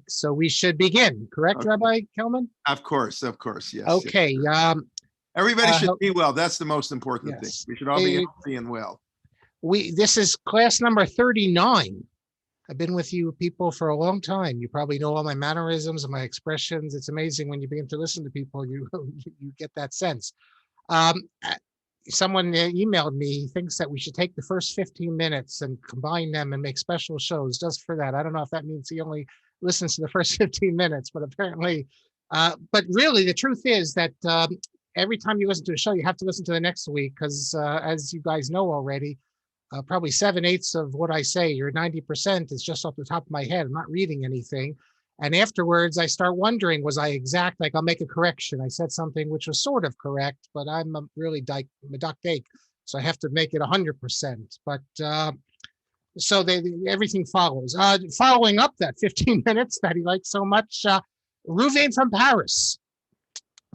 So we should begin, correct, Okay. Rabbi Kalman? Of course, yes. Okay. Everybody should be well. That's the most important thing. Yes. We should all be healthy and well. This is class number 39. I've been with you people for a long time. You probably know all my mannerisms and my expressions. It's amazing when you begin to listen to people, you get that sense. Someone emailed me, he thinks that we should take the first 15 minutes and combine them and make special shows just for that. I don't know if that means he only listens to the first 15 minutes, but apparently, but really the truth is that every time you listen to a show, you have to listen to the next week because as you guys know already, probably 7/8 of what I say, or 90% is just off the top of my head. I'm not reading anything. And afterwards, I start wondering, was I exact? Like, I'll make a correction. I said something which was sort of correct, but I'm really medactic, so I have to make it 100%. But so everything follows. Following up that 15 minutes that he likes so much, Ruvain from Paris.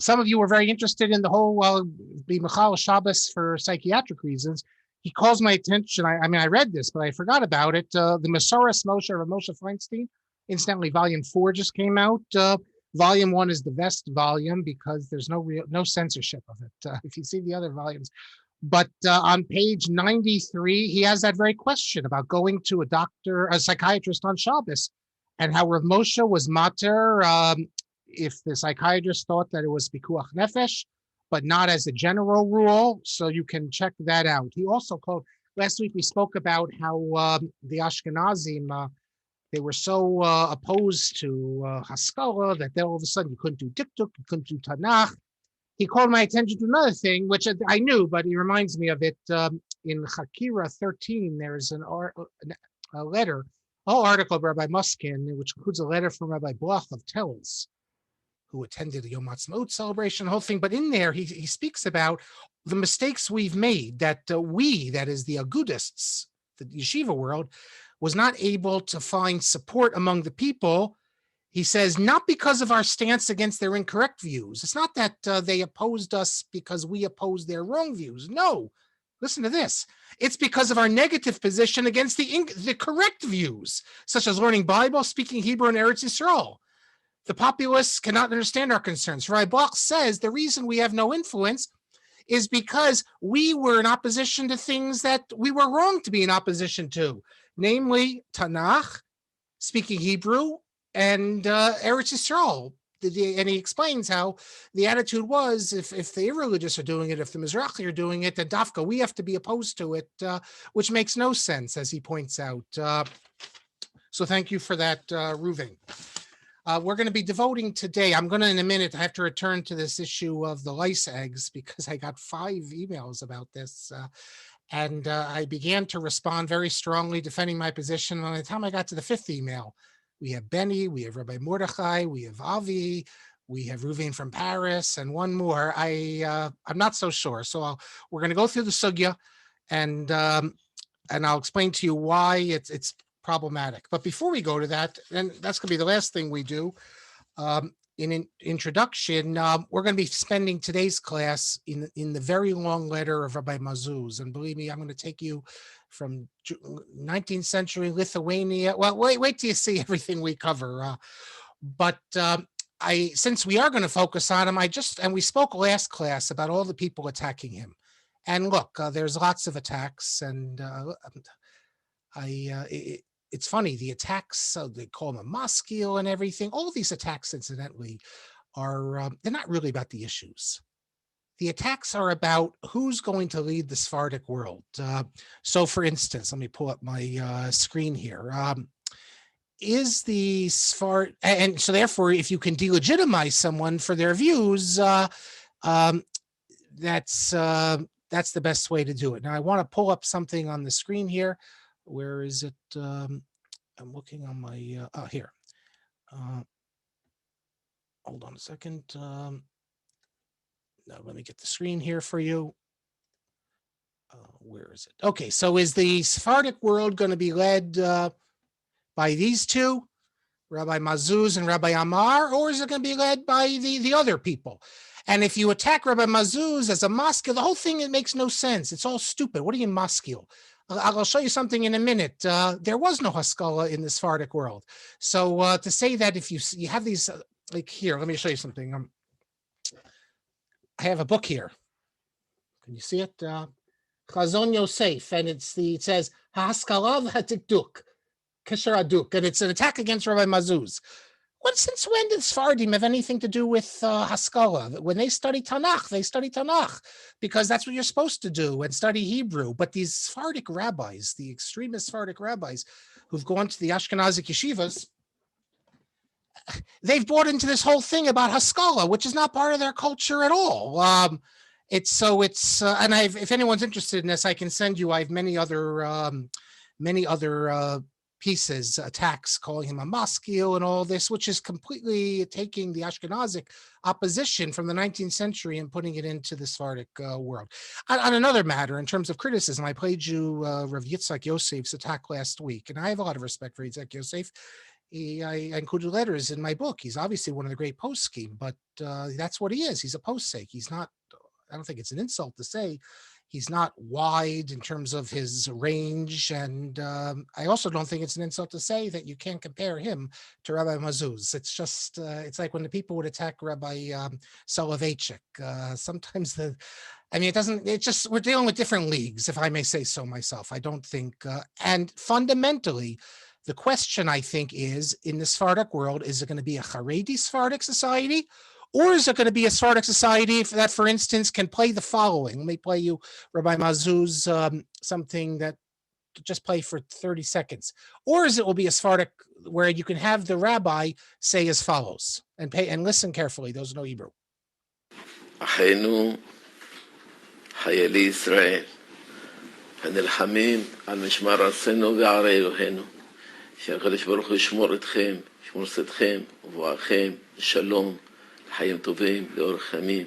Some of you were very interested in the whole be Michal Shabbos for psychiatric reasons. He calls my attention. I mean, I read this, but I forgot about it. The Masoras Moshe of Moshe Feinstein. Incidentally, volume 4 just came out. Volume 1 is the best volume because there's no censorship of it. If you see the other volumes, but on page 93, he has that very question about going to a psychiatrist on Shabbos, and how Rav Moshe was mater if the psychiatrist thought that it was pikuach nefesh, but not as a general rule. So you can check that out. He also called. Last week we spoke about how the Ashkenazim. They were so opposed to Haskalah that then all of a sudden you couldn't do Dikduk, you couldn't do Tanakh. He called my attention to another thing, which I knew, but he reminds me of it. In Chakira 13, there's a letter, a whole article of Rabbi Muskin, which includes a letter from Rabbi Bloch of Telz, who attended the Yom Ha'atzmaut celebration, the whole thing. But in there, he speaks about the mistakes we've made, that that is the Agudists, the yeshiva world, was not able to find support among the people. He says, not because of our stance against their incorrect views. It's not that they opposed us because we opposed their wrong views. No, listen to this. It's because of our negative position against the correct views, such as learning Bible, speaking Hebrew, and Eretz Yisrael. The populists cannot understand our concerns. Rabbi Bloch says the reason we have no influence is because we were in opposition to things that we were wrong to be in opposition to, namely Tanakh, speaking Hebrew, and Eretz Yisrael. And he explains how the attitude was, if the irreligious are doing it, if the Mizrahi are doing it, then Dafka, we have to be opposed to it, which makes no sense, as he points out. So thank you for that, Ruvain. We're going to be devoting today, I'm going to, in a minute, I have to return to this issue of the lice eggs because I got 5 emails about this. And I began to respond very strongly, defending my position. By the time I got to the 5th email, we have Benny, we have Rabbi Mordechai, we have Avi, we have Ruvain from Paris, and one more. I'm not so sure. So we're going to go through the sugya, and I'll explain to you why it's problematic. But before we go to that, and that's going to be the last thing we do, in an introduction, we're going to be spending today's class in the very long letter of Rabbi Mazuz. And believe me, I'm going to take you from 19th century Lithuania. Well, wait till you see everything we cover. But since we are going to focus on him, and we spoke last class about all the people attacking him. And look, there's lots of attacks, and it's funny, the attacks, they call them a maskil and everything. All these attacks, incidentally, are they're not really about the issues. The attacks are about who's going to lead the Sephardic world. So, for instance, let me pull up my screen here. Is the Sephard, and so therefore, if you can delegitimize someone for their views, that's the best way to do it. Now, I want to pull up something on the screen here. Where is it? I'm looking on my, here. Hold on a second. Now, let me get the screen here for you. Where is it? Okay, so is the Sephardic world going to be led by these two, Rabbi Mazuz and Rabbi Amar, or is it going to be led by the other people? And if you attack Rabbi Mazuz as a maskil, the whole thing, it makes no sense. It's all stupid. What are you maskil? I'll show you something in a minute. There was no Haskalah in the Sephardic world. So to say that if you have these, like here, let me show you something. I have a book here. Can you see it? Chazon Yosef, and it says Haskalah v'Hatikduk, Kesher Aduk, and it's an attack against Rabbi Mazuz. Since when did Sephardim have anything to do with Haskalah? When they study Tanakh, because that's what you're supposed to do and study Hebrew. But these Sephardic rabbis, the extremist Sephardic rabbis who've gone to the Ashkenazic yeshivas, they've bought into this whole thing about Haskalah, which is not part of their culture at all. And if anyone's interested in this, I can send you. I have many other pieces, attacks, calling him a maskil and all this, which is completely taking the Ashkenazic opposition from the 19th century and putting it into the Sephardic world. On another matter, in terms of criticism, I played you Rav Yitzhak Yosef's attack last week, and I have a lot of respect for Yitzhak Yosef. I included letters in my book. He's obviously one of the great poskim, but that's what he is. He's a posek. He's not, I don't think it's an insult to say he's not wide in terms of his range. And I also don't think it's an insult to say that you can't compare him to Rabbi Mazuz. It's just, it's like when the people would attack Rabbi Soloveitchik. Sometimes we're dealing with different leagues, if I may say so myself. I don't think, and fundamentally, the question, I think, is, in the Sephardic world, is it going to be a Haredi Sephardic society? Or is it going to be a Sephardic society that, for instance, can play the following? Let me play you Rabbi Mazuz, something that just play for 30 seconds. Or is it will be a Sephardic where you can have the rabbi say as follows, and listen carefully, those who know Hebrew. אחינו, חיילי ישראל, הנלחמים על משמר ארצנו וערי אלוהינו, שהקדוש ברוך הוא ישמור אתכם, ישמור צאתכם ובואכם לשלום, לחיים טובים, לאורך ימים.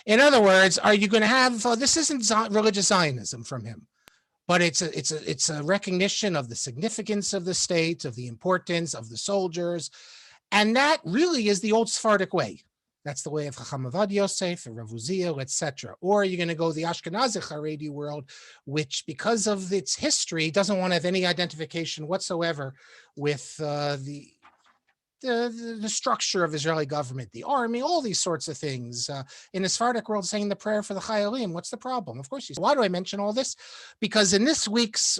In other words, are you going to have, this isn't religious Zionism from him, but it's a recognition of the significance of the state, of the importance of the soldiers, and that really is the old Sephardic way. That's the way of Chacham Avad Yosef, Rav Uziel, etc. Or are you going to go the Ashkenazic Haredi world, which, because of its history, doesn't want to have any identification whatsoever with the structure of Israeli government, the army, all these sorts of things. In the Sephardic world, saying the prayer for the Chayalim, what's the problem? Of course, why do I mention all this? Because in this week's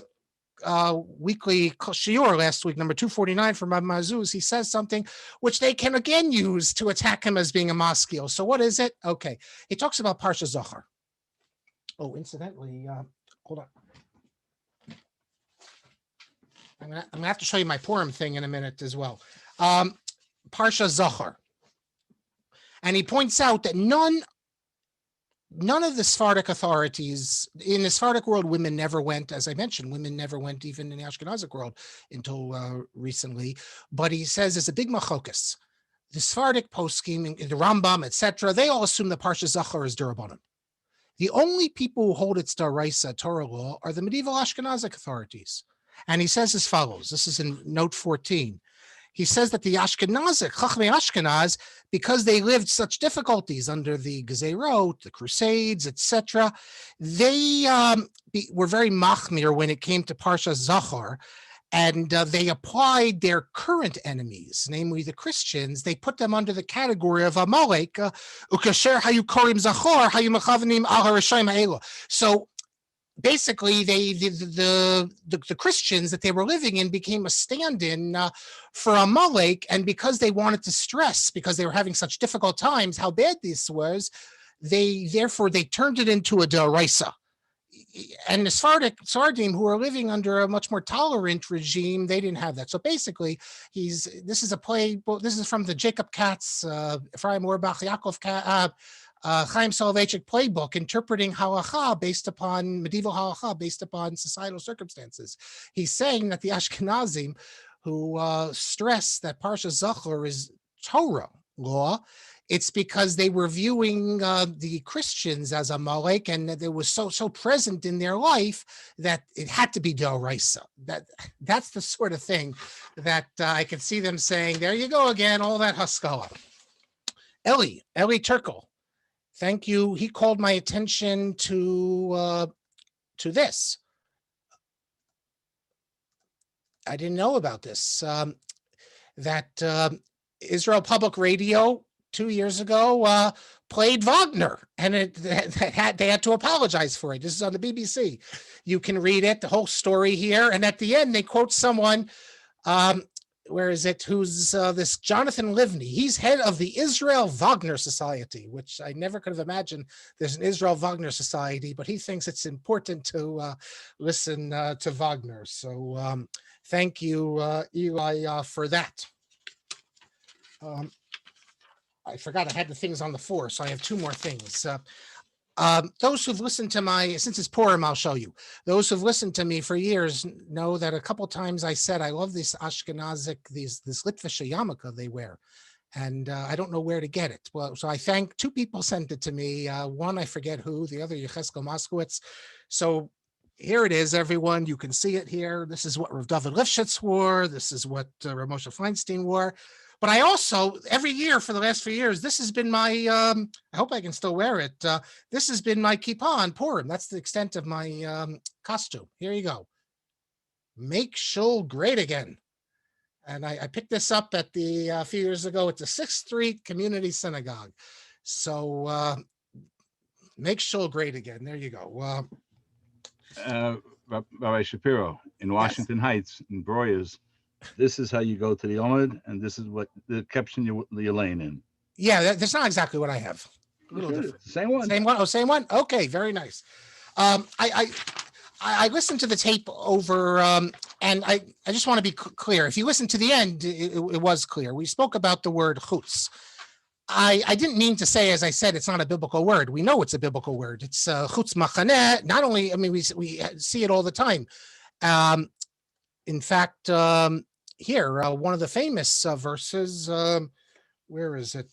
weekly shiur last week, number 249 from Rabbi Mazuz, he says something which they can again use to attack him as being a maskil. So what is it? Okay, he talks about Parsha Zachar. Oh, incidentally, hold on. I'm gonna have to show you my Purim thing in a minute as well. Parsha Zachar, and he points out that none of the Sephardic authorities in the Sephardic world, women never went, as I mentioned, women never went even in the Ashkenazic world until recently. But he says there's a big machokas. The Sephardic poskim, the Rambam, etc., they all assume the Parsha Zachar is Durabanan. The only people who hold its Daraisa Torah law are the medieval Ashkenazic authorities. And he says as follows. This is in note 14. He says that the Ashkenazic, Chachmei Ashkenaz, because they lived such difficulties under the Gezerot, the Crusades, etc., they were very machmir when it came to Parsha Zachar, and they applied their current enemies, namely the Christians, they put them under the category of Amalek, ukasher hayu korim Zachar, hayu mechavanim al harishayim ha'ela. So basically, the Christians that they were living in became a stand-in for Amalek, and because they wanted to stress, because they were having such difficult times, how bad this was, they turned it into a deraisa. And the Sephardim, who are living under a much more tolerant regime, they didn't have that. So basically, this is from the Jacob Katz, Ephraim Orbach, Yaakov Katz, Chaim Soloveitchik playbook, interpreting halacha based upon medieval halacha based upon societal circumstances. He's saying that the Ashkenazim, who stress that Parsha Zachar is Torah law, it's because they were viewing the Christians as Amalek, and that it was so present in their life that it had to be D'Oraisa. That's the sort of thing that I can see them saying. There you go again, all that Haskalah. Eli Turkel. Thank you. He called my attention to this. I didn't know about this. That Israel Public Radio 2 years ago played Wagner, and they had to apologize for it. This is on the BBC. You can read it, the whole story here, and at the end they quote someone. Where is it? Who's this Jonathan Livni? He's head of the Israel Wagner Society, which I never could have imagined there's an Israel Wagner Society, but he thinks it's important to listen to Wagner. So thank you, Eli, for that. I forgot I had the things on the floor, so I have 2 more things. Those who've listened to since it's Purim, I'll show you. Those who've listened to me for years know that a couple times I said, I love this Ashkenazic, this Litvische yarmulke they wear. And I don't know where to get it. Well, so I thank 2 people sent it to me. One, I forget who, the other, Yecheskel Moskowitz. So here it is, everyone. You can see it here. This is what Rav David Lifshitz wore. This is what Rav Moshe Feinstein wore. But I also, every year for the last few years, this has been my, I hope I can still wear it. This has been my kippah on Purim. That's the extent of my costume. Here you go. Make Shul great again. And I picked this up at a few years ago at the 6th Street Community Synagogue. So make Shul great again. There you go. Rabbi Shapiro, in Washington Heights, in Breuers, this is how you go to the Omid, and this is what the caption you're laying in. Yeah, that's not exactly what I have. A little different. Same one. Same one. Oh, same one. Okay, very nice. I listened to the tape over, and I just want to be clear. If you listen to the end, it was clear. We spoke about the word chutz. I didn't mean to say, as I said, it's not a biblical word. We know it's a biblical word. It's chutz machaneh. Not only, I mean, we see it all the time. In fact, here, one of the famous verses, where is it?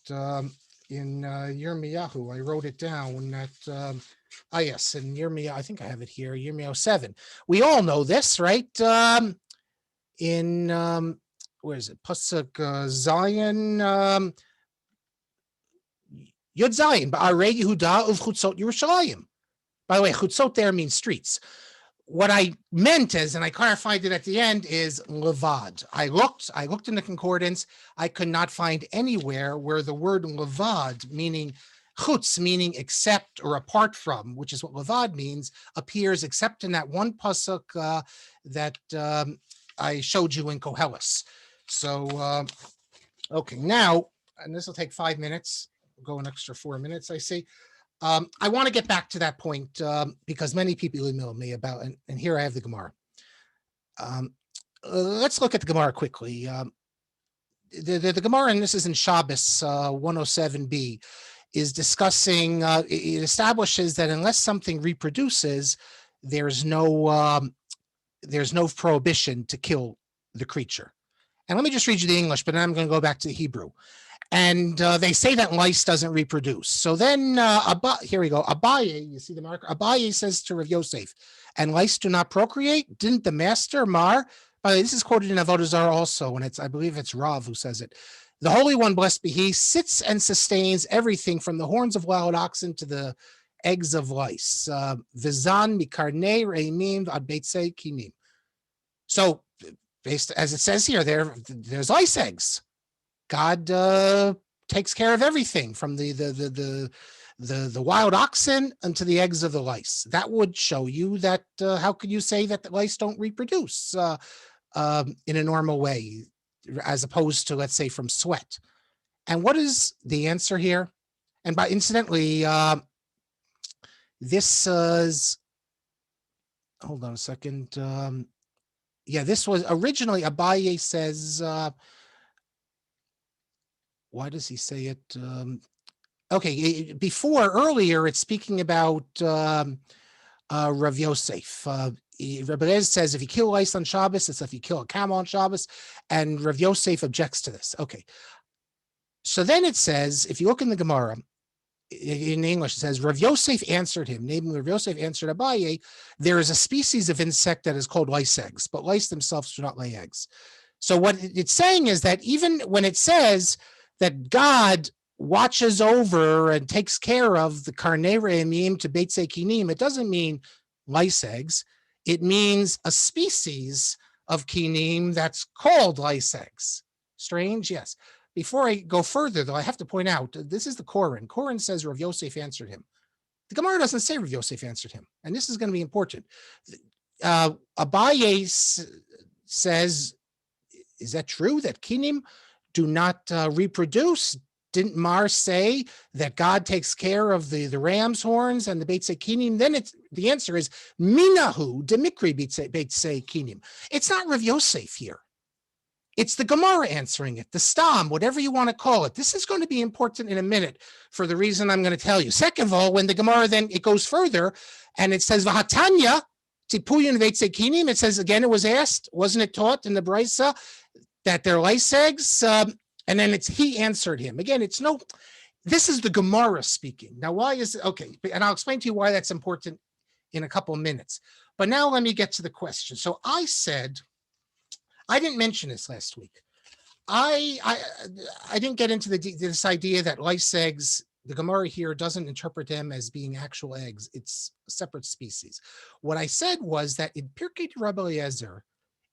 In Yirmiyahu, I wrote it down that, yes, in Yirmiyahu, I think I have it here, Yirmiyahu 7. We all know this, right? In, where is it? Pasuk Zion, Yud Zion, Ba'arei Yehuda uv Chutzot Yerushalayim. By the way, Chutzot there means streets. What I meant is, and I clarified it at the end, is levad. I looked in the concordance. I could not find anywhere where the word levad, meaning chutz, meaning except or apart from, which is what levad means, appears except in that one pasuk that I showed you in Koheles. So, okay, now, and this will take 5 minutes. We'll go an extra 4 minutes, I see. I want to get back to that point because many people email me about, and here I have the Gemara. Let's look at the Gemara quickly. The Gemara, and this is in Shabbos 107b, is discussing, it establishes that unless something reproduces, there's no prohibition to kill the creature. And let me just read you the English, but then I'm going to go back to the Hebrew. And they say that lice doesn't reproduce. So then, here we go. Abaye, you see the marker? Abaye says to Rav Yosef, and lice do not procreate? Didn't the master, Mar? By the way, this is quoted in Avodah Zarah also, and I believe it's Rav who says it. The Holy One, blessed be He, sits and sustains everything from the horns of wild oxen to the eggs of lice. Vizan mikarnei reimim ad beitzei kinim. So, based as it says here, there's lice eggs. God takes care of everything from the wild oxen unto the eggs of the lice. That would show you that how could you say that the lice don't reproduce in a normal way, as opposed to, let's say, from sweat? And what is the answer here? And by incidentally, this is, hold on a second. This was originally, Abaye says, why does he say it? Earlier, it's speaking about Rav Yosef. Rabbi says if you kill lice on Shabbos, it's if you kill a camel on Shabbos, and Rav Yosef objects to this. Okay. So then it says, if you look in the Gemara, in English, it says, Rav Yosef answered him, namely Rav Yosef answered Abaye, there is a species of insect that is called lice eggs, but lice themselves do not lay eggs. So what it's saying is that even when it says that God watches over and takes care of the karnei re'emim to beitzei kinim, it doesn't mean lice eggs. It means a species of kinim that's called lice eggs. Strange, yes. Before I go further, though, I have to point out, this is the Koren. Koren says Rav Yosef answered him. The Gemara doesn't say Rav Yosef answered him, and this is going to be important. Abaye says, is that true that kinim do not reproduce? Didn't Mar say that God takes care of the ram's horns and the beitzei kinim? Then the answer is minahu demikri beitzei kinim. It's not Rav Yosef here. It's the Gemara answering it, the stam, whatever you want to call it. This is going to be important in a minute for the reason I'm going to tell you. Second of all, when the Gemara then it goes further and it says v'hatanya tipuyin beitzei kinim, it says again it was asked, wasn't it taught in the Brisa that they're lice eggs? And then he answered him. Again, this is the Gemara speaking. Now, why is it? Okay, and I'll explain to you why that's important in a couple of minutes. But now let me get to the question. So I said, I didn't mention this last week. I didn't get into this idea that lice eggs, the Gemara here doesn't interpret them as being actual eggs. It's a separate species. What I said was that in Pirkei Rabbi Eliezer,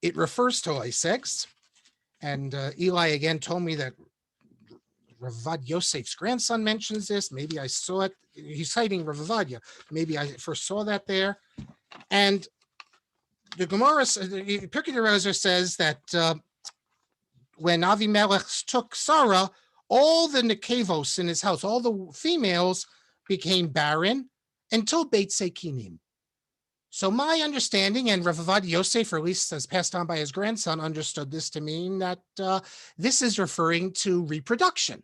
it refers to lice eggs. And Eli again told me that Ravad Yosef's grandson mentions this. Maybe I saw it. He's citing Ravadia. Maybe I first saw that there. And the Gemara, Pirkei Rabbi says that when Avimelech took Sarah, all the nekevos in his house, all the females became barren until beitzei kinim. So my understanding, and Rav Avad Yosef, or at least as passed on by his grandson, understood this to mean that this is referring to reproduction.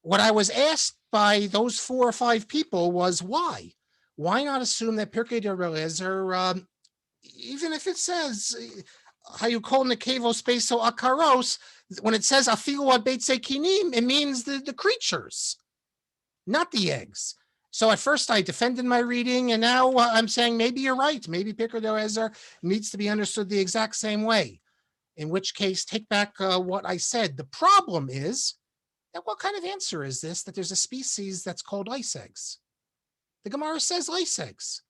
What I was asked by those 4 or 5 people was why? Why not assume that Pirkei Rabbi Eliezer, even if it says how you call nekevo space akaros, when it says afilu ad beitzei kinim, it means the creatures, not the eggs. So at first I defended my reading, and now I'm saying maybe you're right. Maybe Pirkei Eliezer needs to be understood the exact same way. In which case, take back what I said. The problem is that what kind of answer is this? That there's a species that's called lice eggs. The Gemara says lice eggs,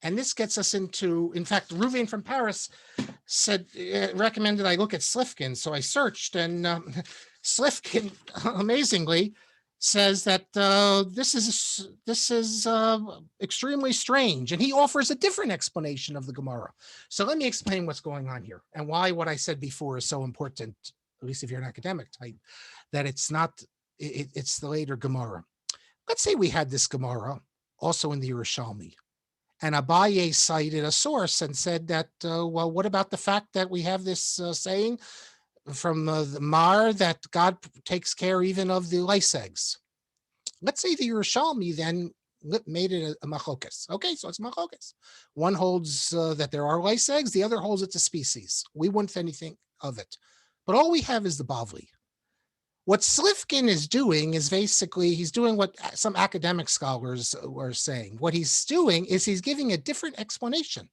and this gets us into. In fact, Ruvain from Paris said recommended I look at Slifkin, so I searched, and Slifkin amazingly says that this is extremely strange, and he offers a different explanation of the Gemara. So let me explain what's going on here and why what I said before is so important, at least if you're an academic type, that it's not, it's the later Gemara. Let's say we had this Gemara also in the Yerushalmi, and Abaye cited a source and said that, well, what about the fact that we have this saying from the Mar that God takes care even of the lice eggs? Let's say the Yerushalmi then made it a machokes. Okay, so it's machokes. One holds that there are lice eggs, the other holds it's a species. We wouldn't think anything of it. But all we have is the Bavli. What Slifkin is doing is basically, he's doing what some academic scholars were saying. What he's doing is he's giving a different explanation.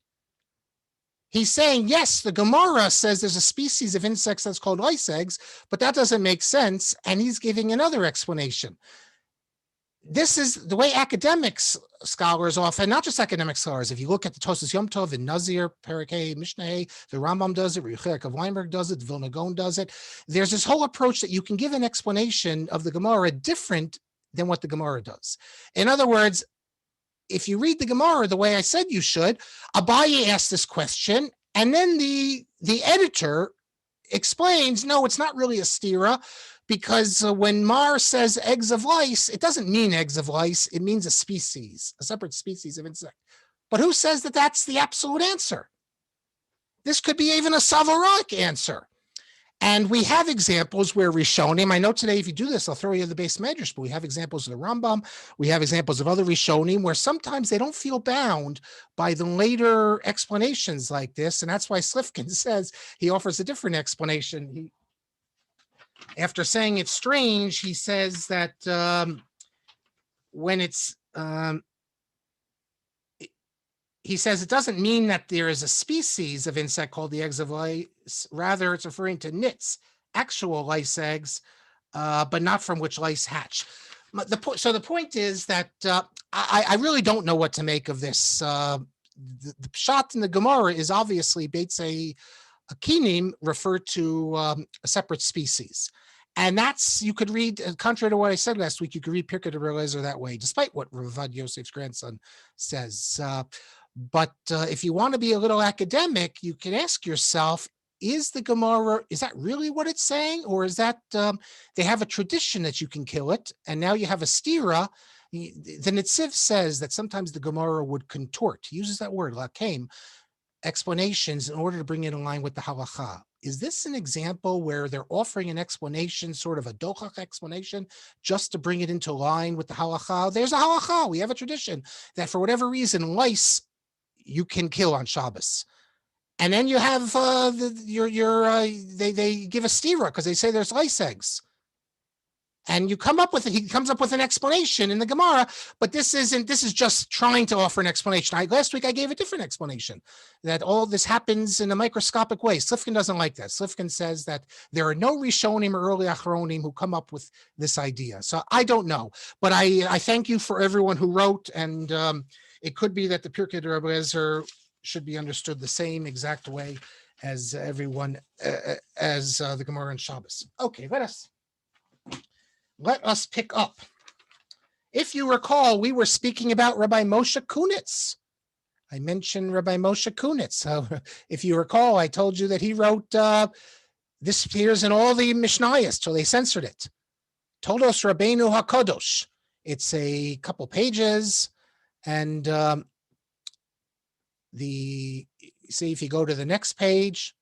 He's saying, yes, the Gemara says there's a species of insects that's called lice eggs, but that doesn't make sense. And he's giving another explanation. This is the way academics, scholars often, not just academic scholars, if you look at the Tosas Yom Tov and Nazir, Perikei, Mishnah, the Rambam does it, Rechuek of Weinberg does it, Vilna Gaon does it. There's this whole approach that you can give an explanation of the Gemara different than what the Gemara does. In other words, if you read the Gemara the way I said you should, Abaye asked this question, and then the editor explains, no, it's not really a stira, because when Mar says eggs of lice, it doesn't mean eggs of lice, it means a species, a separate species of insect. But who says that that's the absolute answer? This could be even a Savaraic answer. And we have examples where Rishonim, I know today if you do this, I'll throw you the base medrash, but we have examples of the Rambam, we have examples of other Rishonim where sometimes they don't feel bound by the later explanations like this. And that's why Slifkin says he offers a different explanation. After saying it's strange, he says that when it's, he says it doesn't mean that there is a species of insect called the eggs of lice. Rather, it's referring to nits, actual lice eggs, but not from which lice hatch. So the point is that I really don't know what to make of this. The shot in the Gemara is obviously beitzei Akinim refer to a separate species. And that's, you could read, contrary to what I said last week, you could read Pirkei de Eliezer that way, despite what Ravad Yosef's grandson says. But if you want to be a little academic, you can ask yourself, is the Gemara, is that really what it's saying? Or is that, they have a tradition that you can kill it, and now you have a stira. The Netziv says that sometimes the Gemara would contort, he uses that word, lakem, explanations in order to bring it in line with the halacha. Is this an example where they're offering an explanation, sort of a dochach explanation, just to bring it into line with the halacha? There's a halacha. We have a tradition that for whatever reason, lice you can kill on Shabbos. And then you have they give a stira because they say there's lice eggs. And you come up with it, he comes up with an explanation in the Gemara, but this is just trying to offer an explanation. Last week I gave a different explanation, that all this happens in a microscopic way. Slifkin doesn't like that. Slifkin says that there are no Rishonim or early Achronim who come up with this idea. So I don't know, but I thank you for everyone who wrote, and it could be that the Pirkei de Eliezer should be understood the same exact way as everyone, as the Gemara and Shabbos. Okay, let us pick up. If you recall, we were speaking about Rabbi Moshe Kunitz. I mentioned Rabbi Moshe Kunitz. So if you recall, I told you that he wrote, this appears in all the Mishnayos, so they censored it. Toldos Rabbeinu HaKadosh. It's a couple pages, and see if you go to the next page,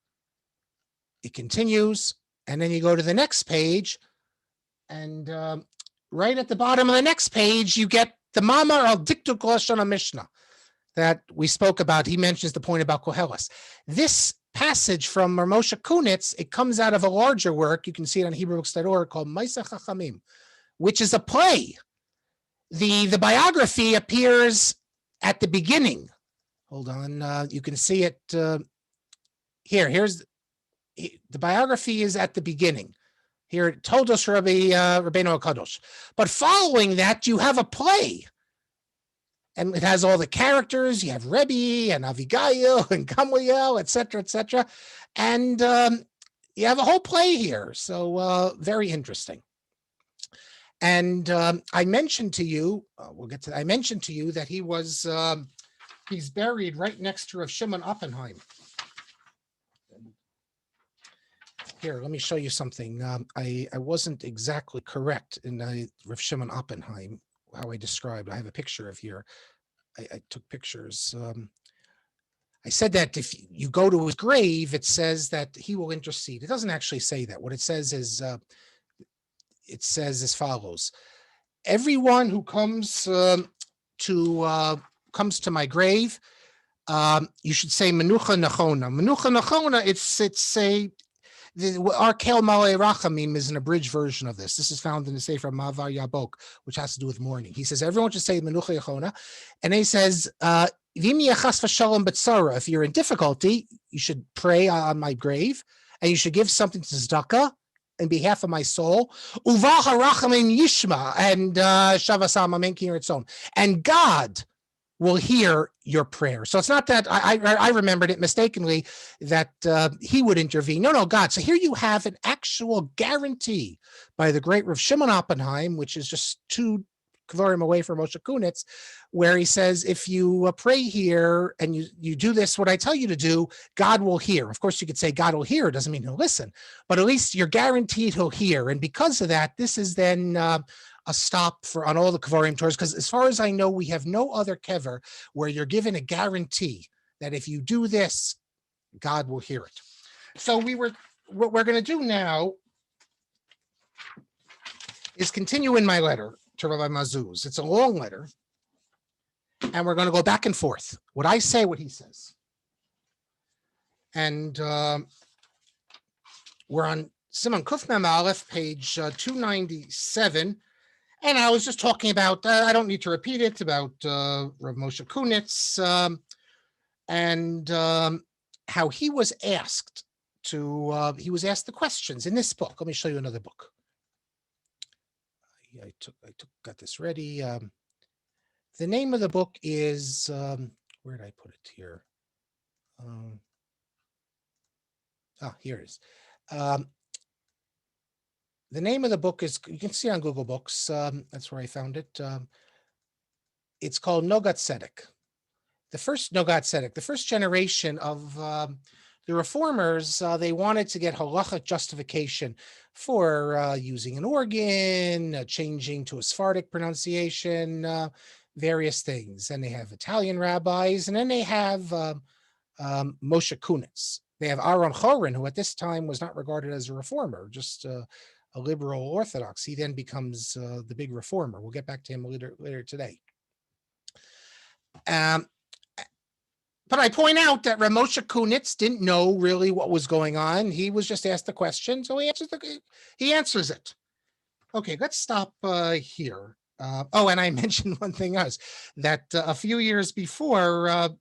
it continues, and then you go to the next page, and right at the bottom of the next page, you get the Mamar al Diktuk Lashon Mishnah that we spoke about. He mentions the point about Koheles. This passage from Moshe Kunitz, it comes out of a larger work. You can see it on HebrewBooks.org called Ma'aseh Chachamim, which is a play. The biography appears at the beginning. Hold on, you can see it here. Here's the biography is at the beginning. Here it told us Rabbeinu HaKadosh. But following that, you have a play. And it has all the characters. You have Rebbe and Avigail and Gamliel, et cetera, and you have a whole play here. So very interesting. And I mentioned to you, we'll get to that. I mentioned to you that he was, he's buried right next to Rav Shimon Oppenheim. Here, let me show you something. I wasn't exactly correct in Rav Shimon Oppenheim, how I described. I have a picture of here. I took pictures. I said that if you go to his grave, it says that he will intercede. It doesn't actually say that. What it says is, it says as follows: everyone who comes to my grave, you should say Menucha Nachona. Menucha Nachona. Our Kel Malei Rachamim is an abridged version of this. This is found in the Sefer Mavar Yabok, which has to do with mourning. He says everyone should say Menucha Yachona, and then he says, if you're in difficulty, you should pray on my grave, and you should give something to tzedakah in behalf of my soul. Uva harachamim yishma, and shavasam amen ki yiratzon, and God will hear your prayer. So it's not that I remembered it mistakenly that he would intervene. No, God. So here you have an actual guarantee by the great Rav Shimon Oppenheim, which is just 2 kvarim away from Moshe Kunitz, where he says, if you pray here and you do this, what I tell you to do, God will hear. Of course, you could say God will hear. It doesn't mean he'll listen, but at least you're guaranteed he'll hear. And because of that, this is then a stop on all the Kvarim tours, because as far as I know, we have no other kever where you're given a guarantee that if you do this, God will hear it. So what we're going to do now is continue in my letter to Rabbi Mazuz. It's a long letter, and we're going to go back and forth. What I say, what he says. And we're on Siman Kuf Mem Aleph, page 297. And I was just talking about, I don't need to repeat it, about Rav Moshe Kunitz and how he was asked the questions in this book. Let me show you another book. I got this ready. The name of the book is, where did I put it here? Oh, here it is. The name of the book is, you can see on Google Books. That's where I found it. It's called Nogat Tzedek. The first Nogat Tzedek, the first generation of the reformers, they wanted to get halachic justification for using an organ, changing to a Sephardic pronunciation, various things. And they have Italian rabbis, and then they have Moshe Kunitz. They have Aaron Chorin, who at this time was not regarded as a reformer, just a liberal Orthodox. He then becomes the big reformer. We'll get back to him later today. But I point out that Moshe Kunitz didn't know really what was going on. He was just asked the question, so he answers it. Okay, let's stop here. And I mentioned one thing else, that a few years before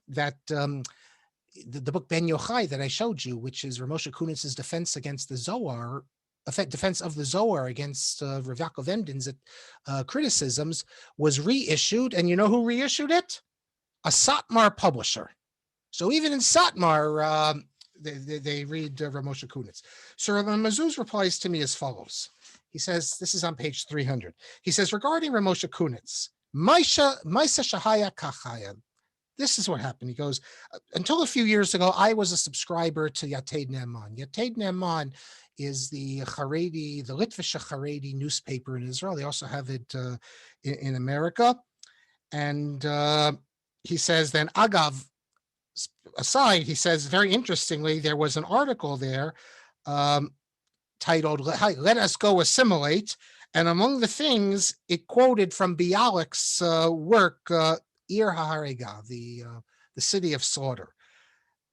that the book Ben Yochai that I showed you, which is Moshe Kunitz's defense against the Zohar, defense of the Zohar against Rav Yaakov Emden's criticisms, was reissued. And you know who reissued it? A Satmar publisher. So even in Satmar, they read Rav Moshe Kunitz. So Rabbi Mazuz replies to me as follows. He says, this is on page 300. He says, regarding Rav Moshe Kunitz, Maisa Shahaya Kachaya. This is what happened. He goes, until a few years ago, I was a subscriber to Yated Ne'eman. Yated Ne'eman is the Haredi, the Litvish Haredi newspaper in Israel. They also have it in America. And he says, then Agav, aside, he says, very interestingly, there was an article there titled, Let Us Go Assimilate. And among the things, it quoted from Bialik's work, Ir HaHarega, the city of slaughter.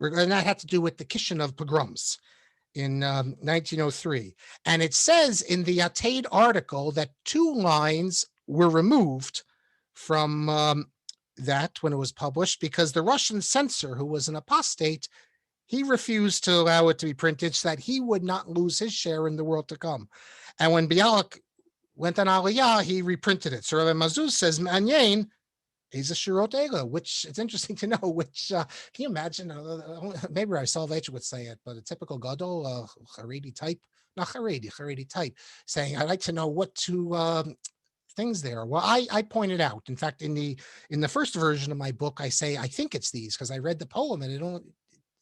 And that had to do with the Kishin of pogroms in 1903. And it says in the Yated article that 2 lines were removed from that when it was published, because the Russian censor, who was an apostate, he refused to allow it to be printed so that he would not lose his share in the world to come. And when Bialik went on Aliyah, he reprinted it. So Rabbi Mazuz says, Manyain, he's a Shirot Ela, which it's interesting to know, which, can you imagine, maybe Rav Soloveitch would say it, but a typical Gadol, Haredi type, not Haredi type, saying, I'd like to know what 2 things there. Well, I pointed out, in fact, in the first version of my book, I say, I think it's these, because I read the poem and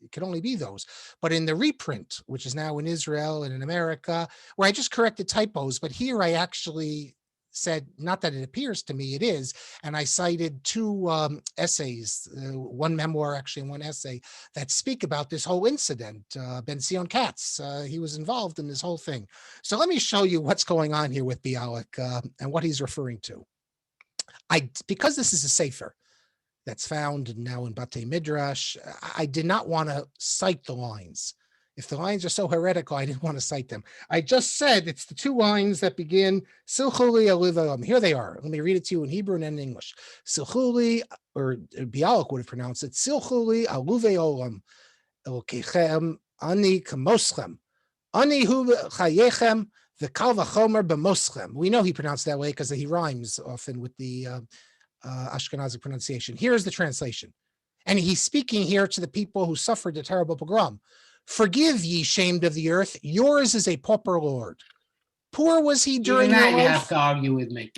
it could only be those. But in the reprint, which is now in Israel and in America, where I just corrected typos, but here I actually said, not that it appears to me, it is. And I cited 2 essays, one memoir actually and one essay, that speak about this whole incident. Ben Zion Katz, he was involved in this whole thing. So let me show you what's going on here with Bialik and what he's referring to. Because this is a sefer that's found now in Batei Midrash, I did not want to cite the lines. If the lines are so heretical, I didn't want to cite them. I just said it's the 2 lines that begin, Silchuli Aliv. Here they are. Let me read it to you in Hebrew and in English. Silchuli, or Bialik would have pronounced it, Silchuli Aluve Olam, Elokechem, Ani Kamoschem, Ani Hu Chayechem, the Kal Vachomer B'moschem. We know he pronounced that way because he rhymes often with the Ashkenazi pronunciation. Here's the translation. And he's speaking here to the people who suffered the terrible pogrom. Forgive ye, shamed of the earth. Yours is a pauper lord. Poor was he during your life. You have to argue with me.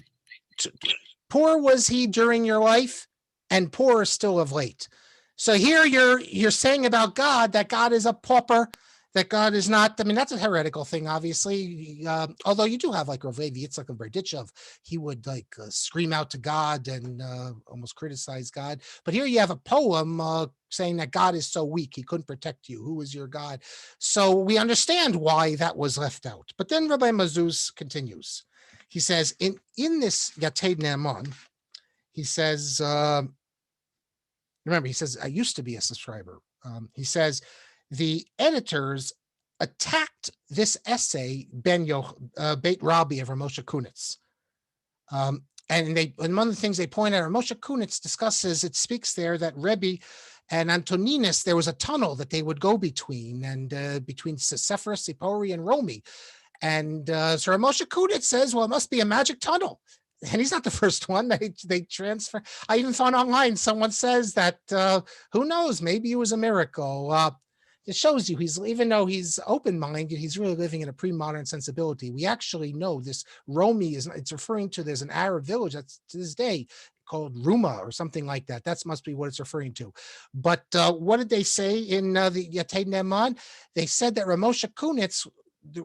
Poor was he during your life, and poorer still of late. So here you're saying about God that God is a pauper, that God is not. I mean, that's a heretical thing, obviously. Although you do have like Rav Levi Yitzchak of Berdichev, he would like scream out to God and almost criticize God. But here you have a poem saying that God is so weak, he couldn't protect you. Who is your God? So we understand why that was left out. But then Rabbi Mazuz continues. He says, in this Yated Ne'eman, he says, remember, he says, I used to be a subscriber. He says, the editors attacked this essay, Beit Rabbi of Rav Moshe Kunitz. And one of the things they point out, Rav Moshe Kunitz discusses, it speaks there that Rebbe and Antoninus, there was a tunnel that they would go between, and between Sepphoris, Sipori, and Romi. And so Rav Moshe Kunitz says, well, it must be a magic tunnel. And he's not the first one. They transfer. I even found online, someone says that, who knows, maybe it was a miracle. it shows you even though he's open-minded, he's really living in a pre-modern sensibility. We actually know this Romi it's referring to, there's an Arab village that's to this day called Ruma or something like that. That must be what it's referring to. But what did they say in the Yated Ne'eman? They said that Ramosha Kunitz,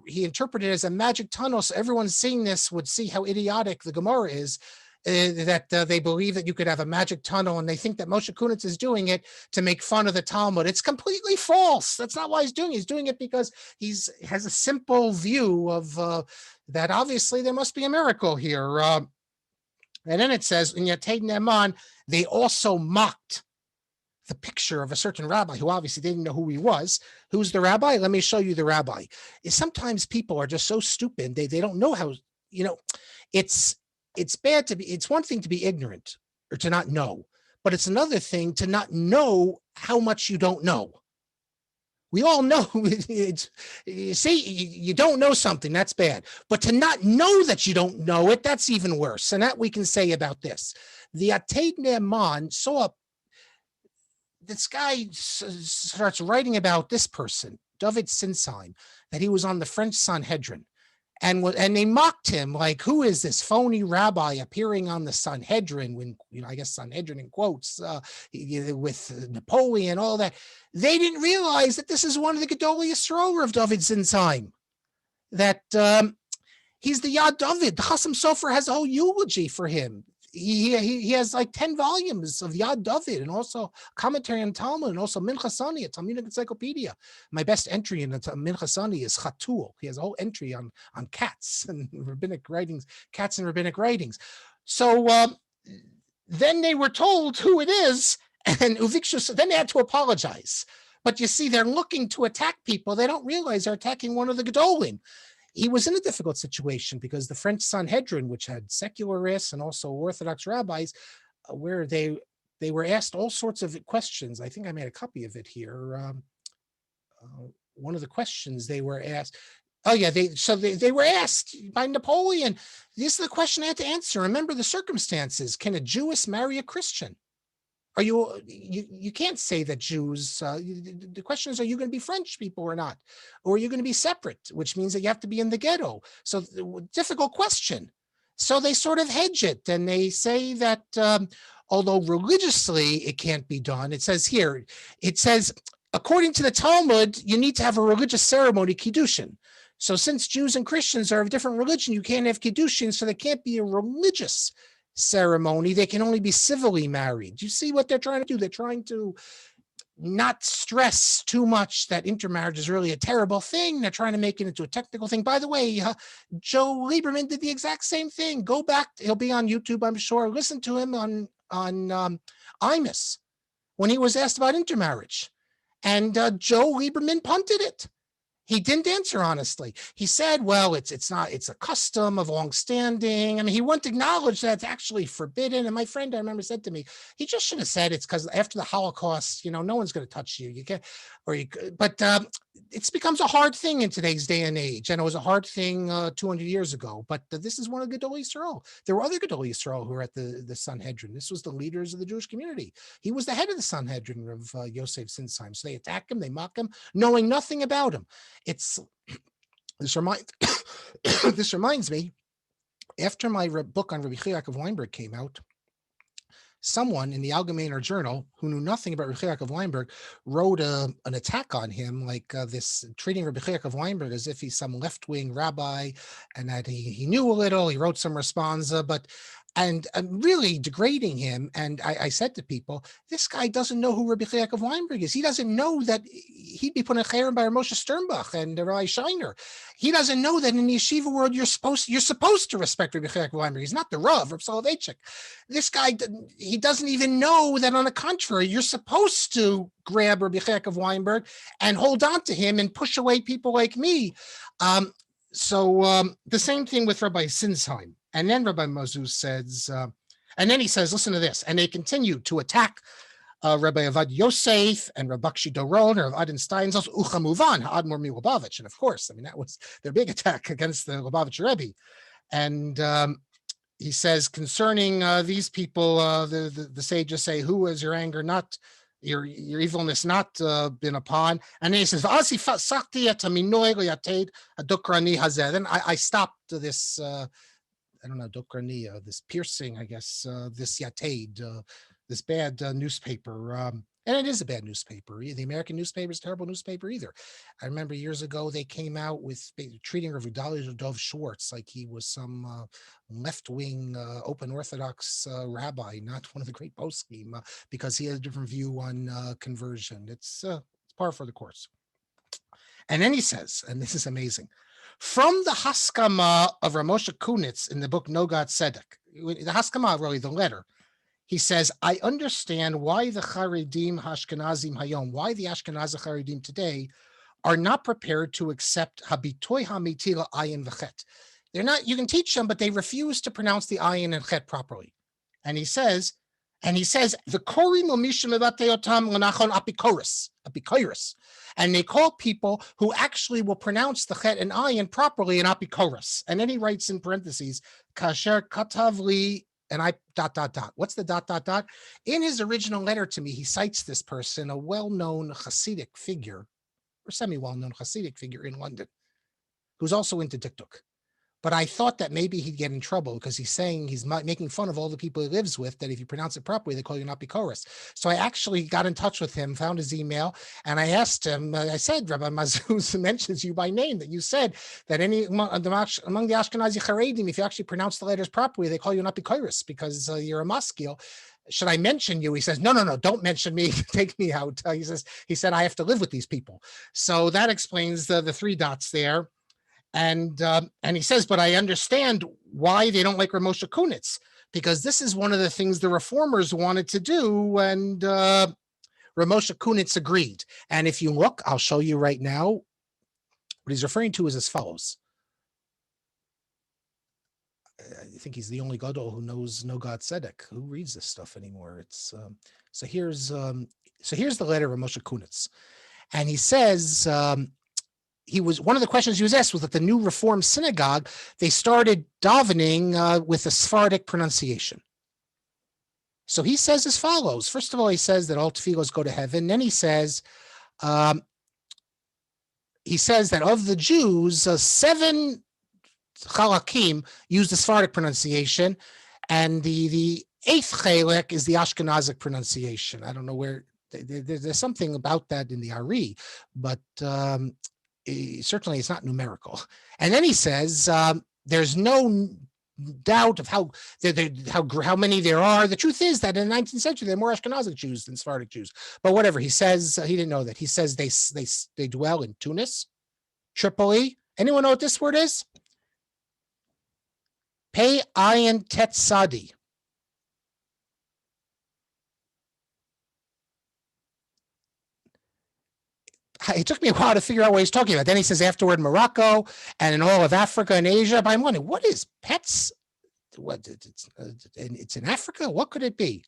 he interpreted it as a magic tunnel, so everyone seeing this would see how idiotic the Gemara is, that they believe that you could have a magic tunnel, and they think that Moshe Kunitz is doing it to make fun of the Talmud. It's completely false. That's not why he's doing it. He's doing it because has a simple view of that obviously there must be a miracle here. And then it says in Yated Ne'eman, they also mocked the picture of a certain rabbi who obviously didn't know who he was. Who's the rabbi? Let me show you the rabbi. Sometimes people are just so stupid. They don't know how, it's bad to be, it's one thing to be ignorant or to not know, but it's another thing to not know how much you don't know. We all know, you see, you don't know something, that's bad. But to not know that you don't know it, that's even worse. And that we can say about this. The Yated Ne'eman saw this guy starts writing about this person, David Sinzheim, that he was on the French Sanhedrin. And they mocked him, like, who is this phony rabbi appearing on the Sanhedrin, when, I guess Sanhedrin in quotes, with Napoleon, all that. They didn't realize that this is one of the Gedolei Yisroel of David Sinzheim, that he's the Yad David. The Chasam Sofer has a whole eulogy for him. He has like 10 volumes of Yad David, and also commentary on Talmud, and also Minchas Ani, a Talmudic encyclopedia. My best entry in Minchas Ani is Chatul. He has a whole entry on cats and rabbinic writings, cats and rabbinic writings. So then they were told who it is, and then they had to apologize. But you see, they're looking to attack people. They don't realize they're attacking one of the Gedolim. He was in a difficult situation because the French Sanhedrin, which had secularists and also Orthodox rabbis, where they were asked all sorts of questions. I think I made a copy of it here. One of the questions they were asked, they were asked by Napoleon. This is the question I had to answer. Remember the circumstances. Can a Jewess marry a Christian? Are you can't say that Jews, the question is, are you going to be French people or not? Or are you going to be separate, which means that you have to be in the ghetto? So difficult question. So they sort of hedge it, and they say that although religiously it can't be done, it says, according to the Talmud, you need to have a religious ceremony, Kiddushin. So since Jews and Christians are of different religion, you can't have Kiddushin, so there can't be a religious ceremony. They can only be civilly married. You see what they're trying to do? They're trying to not stress too much that intermarriage is really a terrible thing. They're trying to make it into a technical thing. By the way, Joe Lieberman did the exact same thing. Go back, he'll be on YouTube, I'm sure. Listen to him on Imus when he was asked about intermarriage. And Joe Lieberman punted it. He didn't answer honestly. He said, well, it's a custom of long standing. I mean, he wouldn't acknowledge that it's actually forbidden. And my friend, I remember, said to me, he just should have said it's because after the Holocaust, no one's going to touch you. You can't, but it becomes a hard thing in today's day and age. And it was a hard thing 200 years ago. But this is one of the Gedolei Yisroel. There were other Gedolei Yisroel who were at the Sanhedrin. This was the leaders of the Jewish community. He was the head of the Sanhedrin of Yosef Sinzheim. So they attack him, they mock him, knowing nothing about him. This reminds me, after my book on Rabbi Yaakov Weinberg came out, someone in the Allgemeiner Journal who knew nothing about Rabbi Yaakov Weinberg wrote an attack on him, like this, treating Rabbi Yaakov Weinberg as if he's some left-wing rabbi, and that he knew a little. He wrote some responsa, and really degrading him. And I said to people, this guy doesn't know who Rabbi Yaakov Weinberg is. He doesn't know that he'd be put in Cherem by Moshe Sternbach and Rabbi Shiner. He doesn't know that in the yeshiva world, you're supposed to respect Rabbi Yaakov Weinberg. He's not the Rav, Rav Soloveitchik. This guy, he doesn't even know that, on the contrary, you're supposed to grab Rabbi Yaakov Weinberg and hold on to him and push away people like me. So the same thing with Rabbi Sinzheim. And then Rabbi Mozuz says, and then he says, listen to this. And they continue to attack Rabbi Avad Yosef and Rabbi Bakshi Doron, or Adin Steinsaltz, Uchamuvan, Admor Mi-Lubavitch. And of course, I mean, that was their big attack against the Lubavitch Rebbe. And he says, concerning these people, the sages say, who is your anger not your evilness not been upon. And then he says, then I stopped this, I don't know, Dokrani, this piercing, I guess, this Yated, this bad newspaper. And it is a bad newspaper. The American newspaper is a terrible newspaper either. I remember years ago, they came out with treating Dov Schwartz like he was some left-wing open Orthodox rabbi, not one of the great poskim, because he had a different view on conversion. It's par for the course. And then he says, and this is amazing, from the Haskama of Ramosha Kunitz in the book Nogat Tzedek, the Haskama, really the letter, he says, I understand why the Charedim Hashkenazim Hayom, why the Ashkenazi Charedim today are not prepared to accept Habitoy Hamitila Ayin V'chet. They're not, you can teach them, but they refuse to pronounce the Ayin and Chet properly. And he says, the Korim Omishim Evateotam Lanachon Apikoris. And they call people who actually will pronounce the Chet and Ayin properly in Apikoris. And then he writes in parentheses, Kasher Katavli, and I ... What's the ... In his original letter to me, he cites this person, a well-known hasidic figure, or semi-well-known hasidic figure in London, who's also into Dikduk. But I thought that maybe he'd get in trouble because he's saying he's making fun of all the people he lives with, that if you pronounce it properly, they call you not Bikoris. So I actually got in touch with him, found his email, and I asked him, I said, Rabbi Mazuz mentions you by name, that you said that among the Ashkenazi Charedim, if you actually pronounce the letters properly, they call you not Bikoris because you're a maskil. Should I mention you? He says, no, don't mention me. Take me out. He said, I have to live with these people. So that explains the three dots there. And he says, but I understand why they don't like Ramosha Kunitz, because this is one of the things the reformers wanted to do, and Ramosha Kunitz agreed. And if you look, I'll show you right now, what he's referring to is as follows. I think he's the only gadol who knows Nogat Tzedek. Who reads this stuff anymore? It's so here's the letter of Ramosha Kunitz, and he says. He was, one of the questions he was asked was that the new Reform synagogue, they started davening with a Sephardic pronunciation. So he says as follows. First of all, he says that all tefillos go to heaven. Then he says that of the Jews, 7 chalakim use the Sephardic pronunciation, and the 8th chalak is the Ashkenazic pronunciation. I don't know where, there's something about that in the Ari, but certainly it's not numerical. And then he says there's no doubt of how many there are. The truth is that in the 19th century there are more Ashkenazic Jews than Sephardic Jews. But whatever, he says he didn't know that. He says they dwell in Tunis, Tripoli. Anyone know what this word is? Pei Ayin Tet Sadi. It took me a while to figure out what he's talking about. Then he says afterward Morocco and in all of Africa and Asia. But I'm wondering, what is pets? What it's in Africa? What could it be?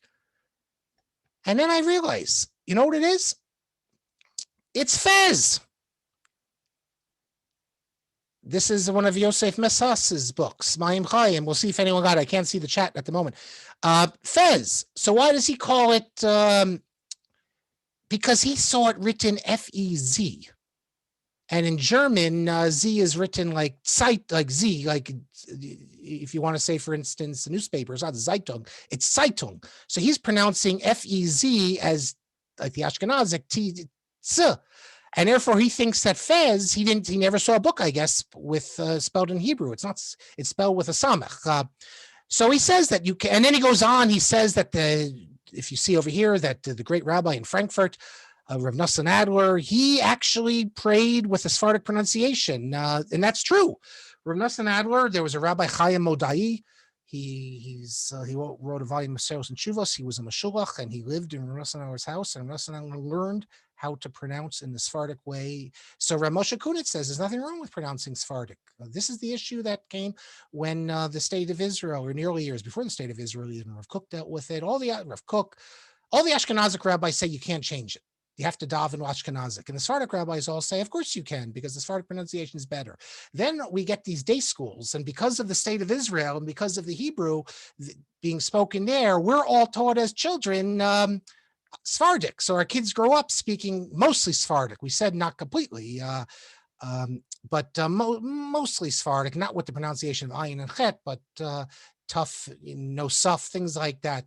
And then I realize, you know what it is? It's Fez. This is one of Yosef Messas's books, Mayim Chayim. We'll see if anyone got it. I can't see the chat at the moment. Fez. So why does he call it? Because he saw it written F-E-Z. And in German, Z is written like Zeit, like Z, like if you want to say, for instance, the newspaper, it's not Zeitung, it's Zeitung. So he's pronouncing F-E-Z as like the Ashkenazic T-Z. And therefore he thinks that Fez, he never saw a book, I guess, with spelled in Hebrew. It's spelled with a Samech. So he says that you can, and then he goes on, he says that if you see over here that the great rabbi in Frankfurt, Rav Nosson Adler, he actually prayed with a Sephardic pronunciation, and that's true. Rav Nosson Adler, there was a Rabbi Chaim Modai. He wrote a volume of Seros and Shuvos. He was a Meshulach, and he lived in Rav Nosson Adler's house, and Rav Nosson Adler learned how to pronounce in the Sephardic way. So Rav Moshe Kunitz says there's nothing wrong with pronouncing Sephardic. This is the issue that came when the state of Israel, or in the early years before the state of Israel, even Rav Kook dealt with it. All the Ashkenazic rabbis say you can't change it. You have to daven Ashkenazic. And the Sephardic rabbis all say, of course you can, because the Sephardic pronunciation is better. Then we get these day schools, and because of the state of Israel and because of the Hebrew being spoken there, we're all taught as children Sephardic. So our kids grow up speaking mostly Sephardic. We said not completely, but mostly Sephardic, not with the pronunciation of ayin and chet, but tough, no suf, things like that.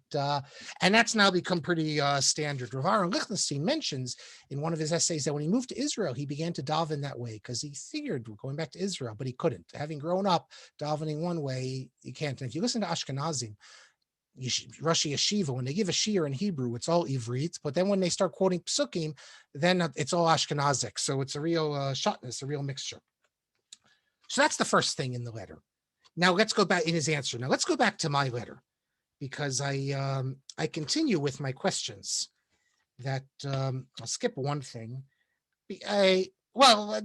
And that's now become pretty standard. Rav Aaron Lichtenstein mentions in one of his essays that when he moved to Israel, he began to daven that way because he figured going back to Israel, but he couldn't. Having grown up davening one way, you can't. And if you listen to Ashkenazim, Rosh Yeshiva, when they give a shiur in Hebrew, it's all Ivrit, but then when they start quoting Psukim, then it's all Ashkenazic. So it's a real shotness, a real mixture. So that's the first thing in the letter. Now let's go back in his answer. Now let's go back to my letter, because I continue with my questions. That I'll skip one thing. Well,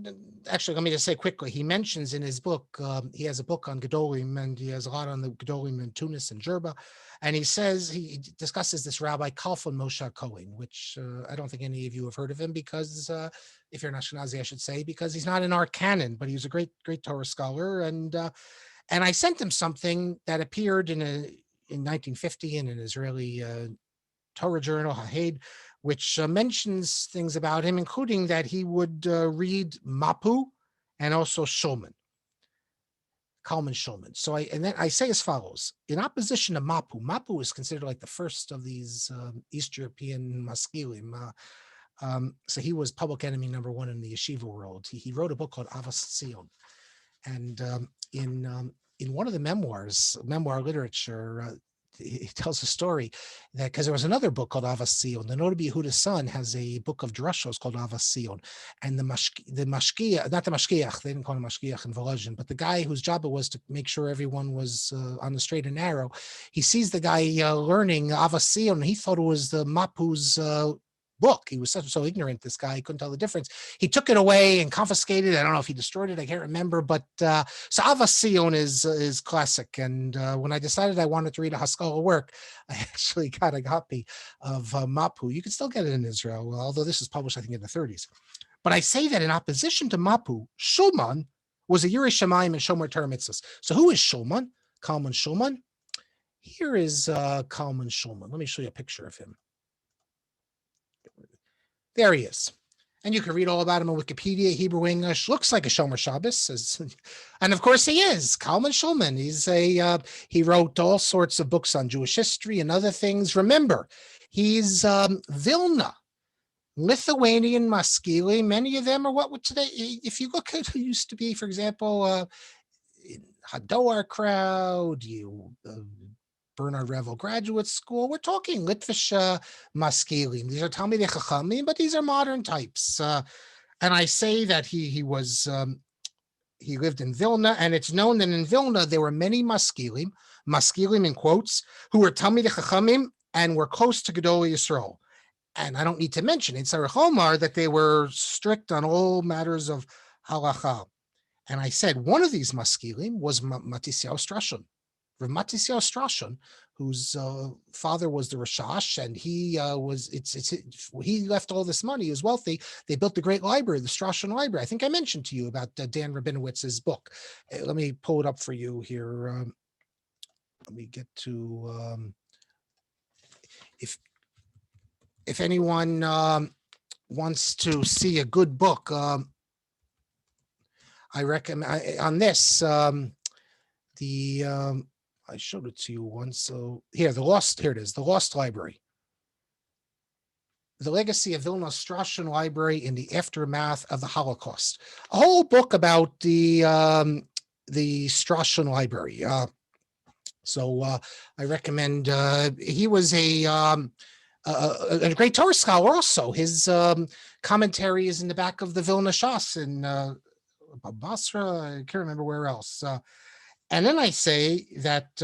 actually, let me just say quickly, he mentions in his book, he has a book on Gedolim, and he has a lot on the Gedolim in Tunis and Jerba. And he says, he discusses this Rabbi Kalman Moshe Cohen, which I don't think any of you have heard of him, because if you're an Ashkenazi, I should say, because he's not in our canon, but he was a great Torah scholar. And I sent him something that appeared in 1950 in an Israeli Torah journal, Hahid, which mentions things about him, including that he would read Mapu and also Shoman, Kalman Schulman. So then I say as follows: in opposition to Mapu is considered like the first of these East European maskilim. So he was public enemy number one in the yeshiva world. He wrote a book called Avas Tzion, and in one of the memoir literature, he tells a story that because there was another book called Avas Tzion. The Noda Yehuda's son has a book of drushos called Avas Tzion, and the mashkiach, not the mashkiach, they didn't call him mashkiach in Volozhin, but the guy whose job it was to make sure everyone was on the straight and narrow. He sees the guy learning Avas Tzion, and he thought it was the Mapu's book. He was so ignorant, this guy, he couldn't tell the difference. He took it away and confiscated it. I don't know if he destroyed it, I can't remember, but so Avas Tzion is classic. And when I decided I wanted to read a Haskalah work, I actually got a copy of Mapu. You can still get it in Israel, although this is published, I think, in the 30s. But I say that in opposition to Mapu, Shulman was a Yirei Shamayim and Shomer Torah Mitzvahs. So who is Shulman? Kalman Schulman. Here is Kalman Schulman. Let me show you a picture of him. There he is. And you can read all about him on Wikipedia, Hebrew, English. Looks like a Shomer Shabbos. And of course he is. Kalman Schulman. He wrote all sorts of books on Jewish history and other things. Remember, he's Vilna, Lithuanian maskilim. Many of them are what would today, if you look at who used to be, for example, Hadar crowd, Bernard Revel Graduate School. We're talking Litvish maskilim. These are Talmidei Chachamim, but these are modern types. And I say that he lived in Vilna, and it's known that in Vilna there were many maskilim in quotes, who were Talmidei Chachamim and were close to Gedolei Yisrael. And I don't need to mention in Tzarech Omar that they were strict on all matters of halacha. And I said one of these maskilim was Matisyahu Strashon. Rav Matisyahu Strashon, whose father was the Rashash, and he he left all this money. He was wealthy. They built the great library, the Strashon Library. I think I mentioned to you about Dan Rabinowitz's book. Let me pull it up for you here. Let me get to if anyone wants to see a good book, I recommend on this I showed it to you once. So here it is, the Lost Library. The Legacy of Vilna Strashon Library in the Aftermath of the Holocaust. A whole book about the Strashon Library. So I recommend, he was a great Torah scholar also. His commentary is in the back of the Vilna Shas in Basra, I can't remember where else. And then I say that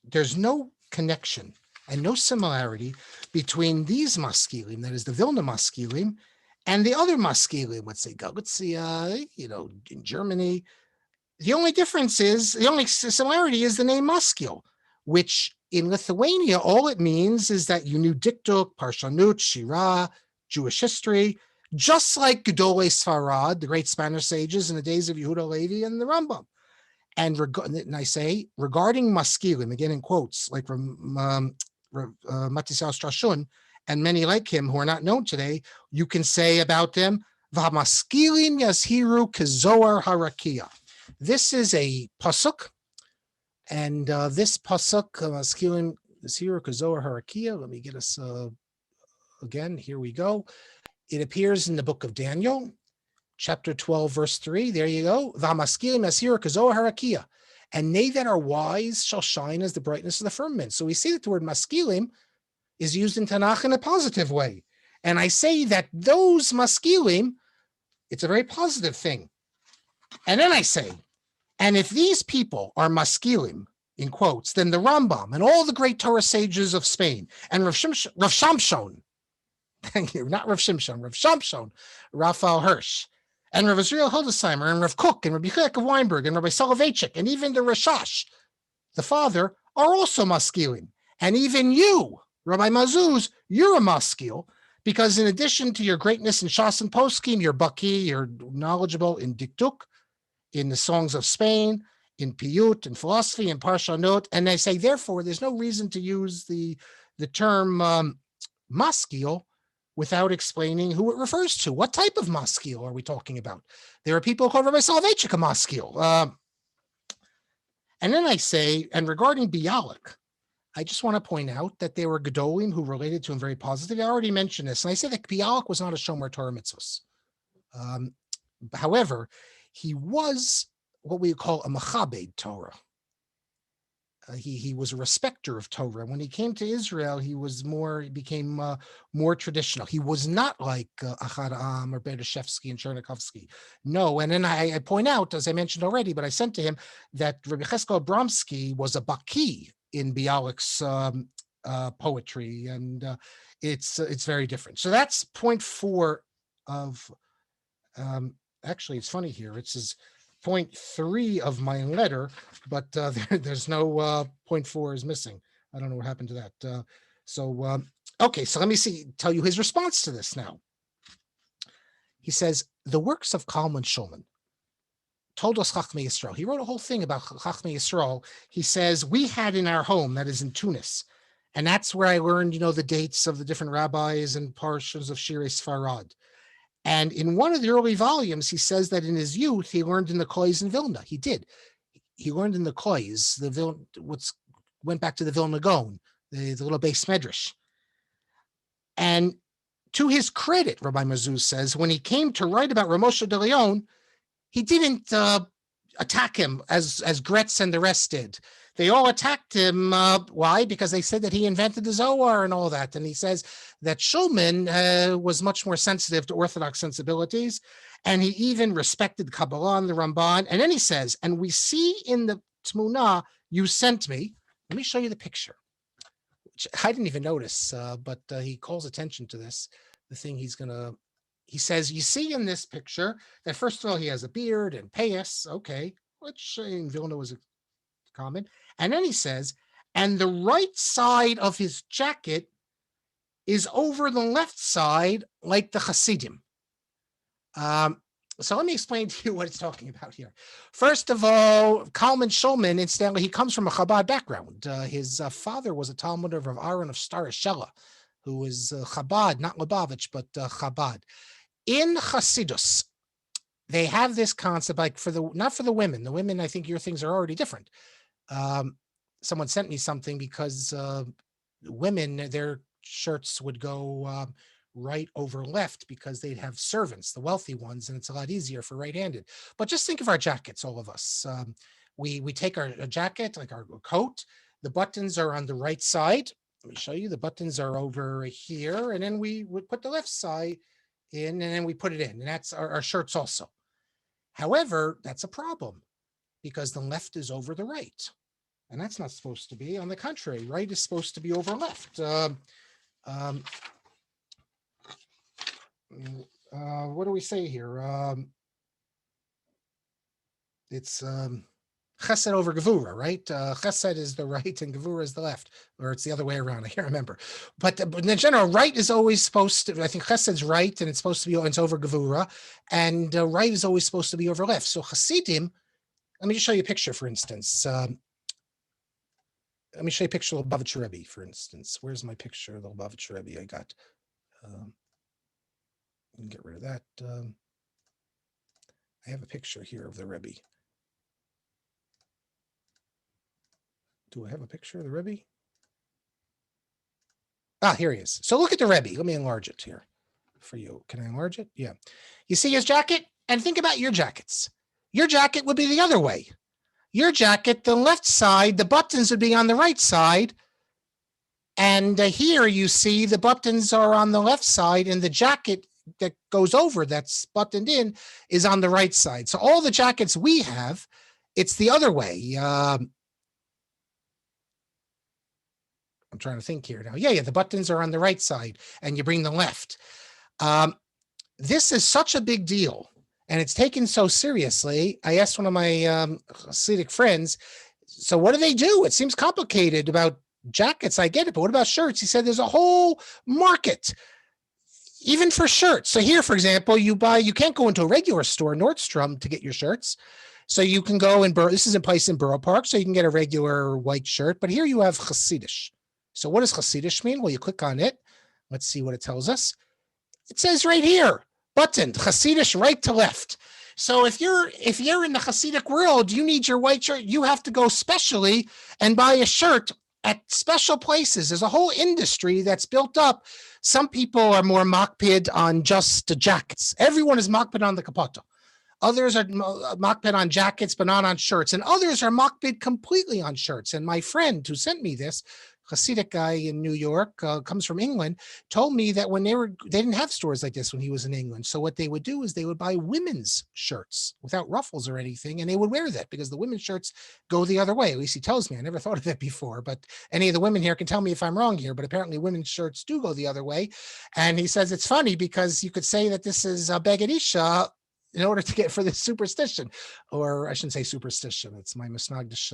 there's no connection and no similarity between these maskilim, that is the Vilna maskilim, and the other maskilim, let's say Galicia, in Germany. The only similarity is the name maskil, which in Lithuania, all it means is that you knew Diktuk, Parshanut, Shira, Jewish history, just like Gedolei Sfarad, the great Spanish sages in the days of Yehuda Levi and the Rambam. And I say, regarding maskilim, again in quotes, like from Matisyahu Strashun, and many like him who are not known today, you can say about them, V'hamaskilim yazhiru kezoar harakia. This is a pasuk, and this pasuk, maskilim yazhiru kezoar harakia. Let me get us again. Here we go. It appears in the book of Daniel, chapter 12, verse 3. There you go. V'hamaskilim yazhiru kezoar harakia. And they that are wise shall shine as the brightness of the firmament. So we see that the word maskilim is used in Tanakh in a positive way. And I say that those maskilim, it's a very positive thing. And then I say, and if these people are maskilim, in quotes, then the Rambam and all the great Torah sages of Spain and Rav Shamshon, thank you, not Rav Shimshon, Rav Shamshon, Raphael Hirsch, and Rav Israel Hildesheimer, and Rav Kook, and Rabbi Chilek of Weinberg, and Rabbi Soloveitchik, and even the Rashash, the father, are also maskilim. And even you, Rabbi Mazuz, you're a maskil, because in addition to your greatness in Shas and Poskim, you're baki, you're knowledgeable in Dikduk, in the songs of Spain, in Piyut, in philosophy, in Parshanot. And they say, therefore, there's no reason to use the term maskil without explaining who it refers to. What type of maskil are we talking about? There are people called Rabbi Soloveitchik a maskil. And then I say, and regarding Bialik, I just want to point out that there were Gedolim who related to him very positively. I already mentioned this, and I said that Bialik was not a Shomer Torah mitzvos. However, he was what we call a Machabed Torah. He was a respecter of Torah. When he came to Israel, he became more traditional. He was not like Achad Am or Bereshevsky and Chernikovsky. No, and then I point out, as I mentioned already, but I sent to him that Rabbi Cheskel Abramsky was a baki in Bialik's poetry, and it's very different. So that's point 4 of, actually, it's funny here. It says point 3 of my letter, but there's no point 4 is missing. I don't know what happened to that. Okay, so let me tell you his response to this now. He says, the works of Kalman Schulman told us Chachmei Yisrael. He wrote a whole thing about Chachmei Yisrael. He says, we had in our home, that is in Tunis, and that's where I learned, the dates of the different rabbis and parshas of Shirei Sfarad. And in one of the early volumes, he says that in his youth, he learned in the Klois in Vilna. He did. He learned in the Klois, went back to the Vilna Gaon, the little base medrash. And to his credit, Rabbi Mazuz says, when he came to write about Ramosha de Leon, he didn't attack him as Gretz and the rest did. They all attacked him. Why? Because they said that he invented the Zohar and all that. And he says that Shulman was much more sensitive to Orthodox sensibilities, and he even respected Kabbalah and the Ramban. And then he says, and we see in the Tmuna you sent me, let me show you the picture, which I didn't even notice, but he calls attention to this, the thing he says, you see in this picture that first of all, he has a beard and payas, okay, which in Vilna was common. And then he says, and the right side of his jacket is over the left side, like the Hasidim. So let me explain to you what it's talking about here. First of all, Kalman Schulman, incidentally, he comes from a Chabad background. His father was a Talmud of Rav Aaron of Starashela, who was Chabad, not Lubavitch, but Chabad. In Hasidus, they have this concept, like not for the women. The women, I think your things are already different. Someone sent me something because women, their shirts would go right over left because they'd have servants, the wealthy ones, and it's a lot easier for right-handed. But just think of our jackets, all of us. We take our jacket, like our coat, the buttons are on the right side. Let me show you, the buttons are over here, and then we would put the left side in, and then we put it in, and that's our shirts also. However, that's a problem because the left is over the right, and that's not supposed to be. On the contrary, right is supposed to be over left. What do we say here? It's Chesed over Gevura, right? Chesed is the right and Gevura is the left, or it's the other way around. I can't remember. But in general, right is always supposed to, I think Chesed's right, and it's supposed to be, it's over Gevura, and right is always supposed to be over left. So Hasidim, let me just show you a picture, for instance. let me show you a picture of the Lubavitcher Rebbe, for instance. Where's my picture of the Lubavitcher Rebbe I got? Get rid of that. I have a picture here of the Rebbe. Do I have a picture of the Rebbe? Ah, here he is. So look at the Rebbe. Let me enlarge it here for you. Can I enlarge it? Yeah. You see his jacket? And think about your jackets. Your jacket would be the other way. Your jacket, the left side, the buttons would be on the right side. And here you see the buttons are on the left side and the jacket that goes over, that's buttoned in, is on the right side. So all the jackets we have, it's the other way. I'm trying to think here now. Yeah, the buttons are on the right side and you bring the left. This is such a big deal and it's taken so seriously. I asked one of my hasidic friends, so what do they do? It seems complicated about jackets. I get it, but what about shirts? He said there's a whole market, even for shirts. So here, for example, you can't go into a regular store, Nordstrom, to get your shirts. So you can go in, this is a place in Borough Park, so you can get a regular white shirt, but here you have Hasidish. So what does Hasidish mean? Well, you click on it. Let's see what it tells us. It says right here, buttoned, Hasidish right to left. So if you're in the Hasidic world, you need your white shirt, you have to go specially and buy a shirt at special places. There's a whole industry that's built up. Some people are more makpid on just the jackets. Everyone is makpid on the kapata. Others are makpid on jackets, but not on shirts. And others are makpid completely on shirts. And my friend who sent me this, Hasidic guy in New York, comes from England, told me that when they didn't have stores like this when he was in England. So what they would do is they would buy women's shirts without ruffles or anything, and they would wear that because the women's shirts go the other way. At least he tells me. I never thought of that before, but any of the women here can tell me if I'm wrong here, but apparently women's shirts do go the other way. And he says it's funny because you could say that this is a Beged Isha in order to get for this superstition, or I shouldn't say superstition, it's my Misnagdish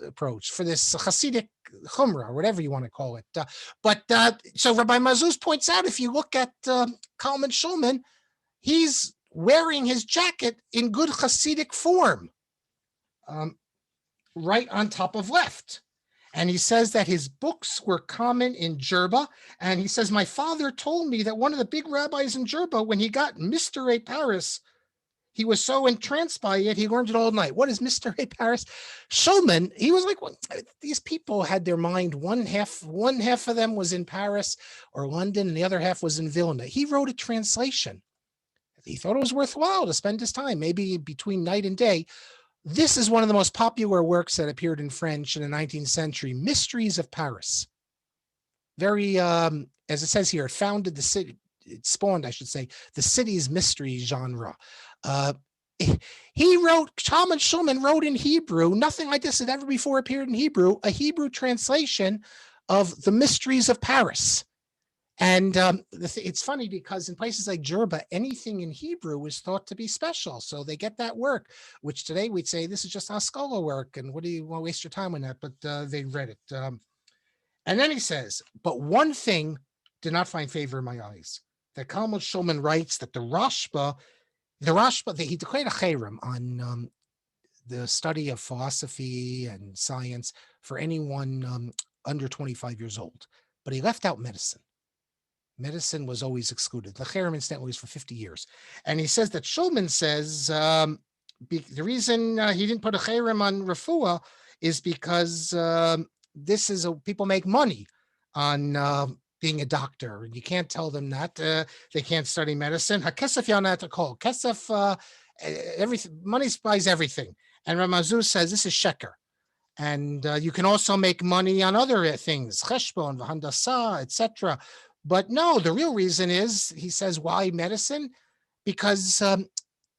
approach, for this Hasidic Chumrah, or whatever you want to call it. So Rabbi Mazuz points out, if you look at Kalman Schulman, he's wearing his jacket in good Hasidic form, right on top of left. And he says that his books were common in Jerba. And he says, my father told me that one of the big rabbis in Jerba, when he got Mr. A Paris, he was so entranced by it, he learned it all night. What is Mr. A Paris? Shulman, he was like, well, these people had their mind, one half of them was in Paris or London, and the other half was in Vilna. He wrote a translation. He thought it was worthwhile to spend his time, maybe between night and day. This is one of the most popular works that appeared in French in the 19th century, Mysteries of Paris. Very, as it says here, it spawned, I should say, the city's mystery genre. Kalman Schulman wrote in Hebrew, nothing like this had ever before appeared in Hebrew, a Hebrew translation of the Mysteries of Paris. And it's funny because in places like Jerba, anything in Hebrew is thought to be special. So they get that work, which today we'd say this is just Haskalah work. And what do you want to waste your time on that? But they read it. And then he says, but one thing did not find favor in my eyes. That Kalman Schulman writes that the Rashba, he declared a cherem on the study of philosophy and science for anyone under 25 years old. But he left out medicine. Medicine was always excluded. The cherem, incidentally, was for 50 years. And he says that Shulman says the reason he didn't put a cherem on refuah is because people make money on being a doctor, and you can't tell them that they can't study medicine. Hakesef yanat kol. Kesef, everything. Money buys everything. And Ramazuz says this is sheker, and you can also make money on other things, cheshbon, v'handasa, etc. But no, the real reason is, he says, why medicine? Because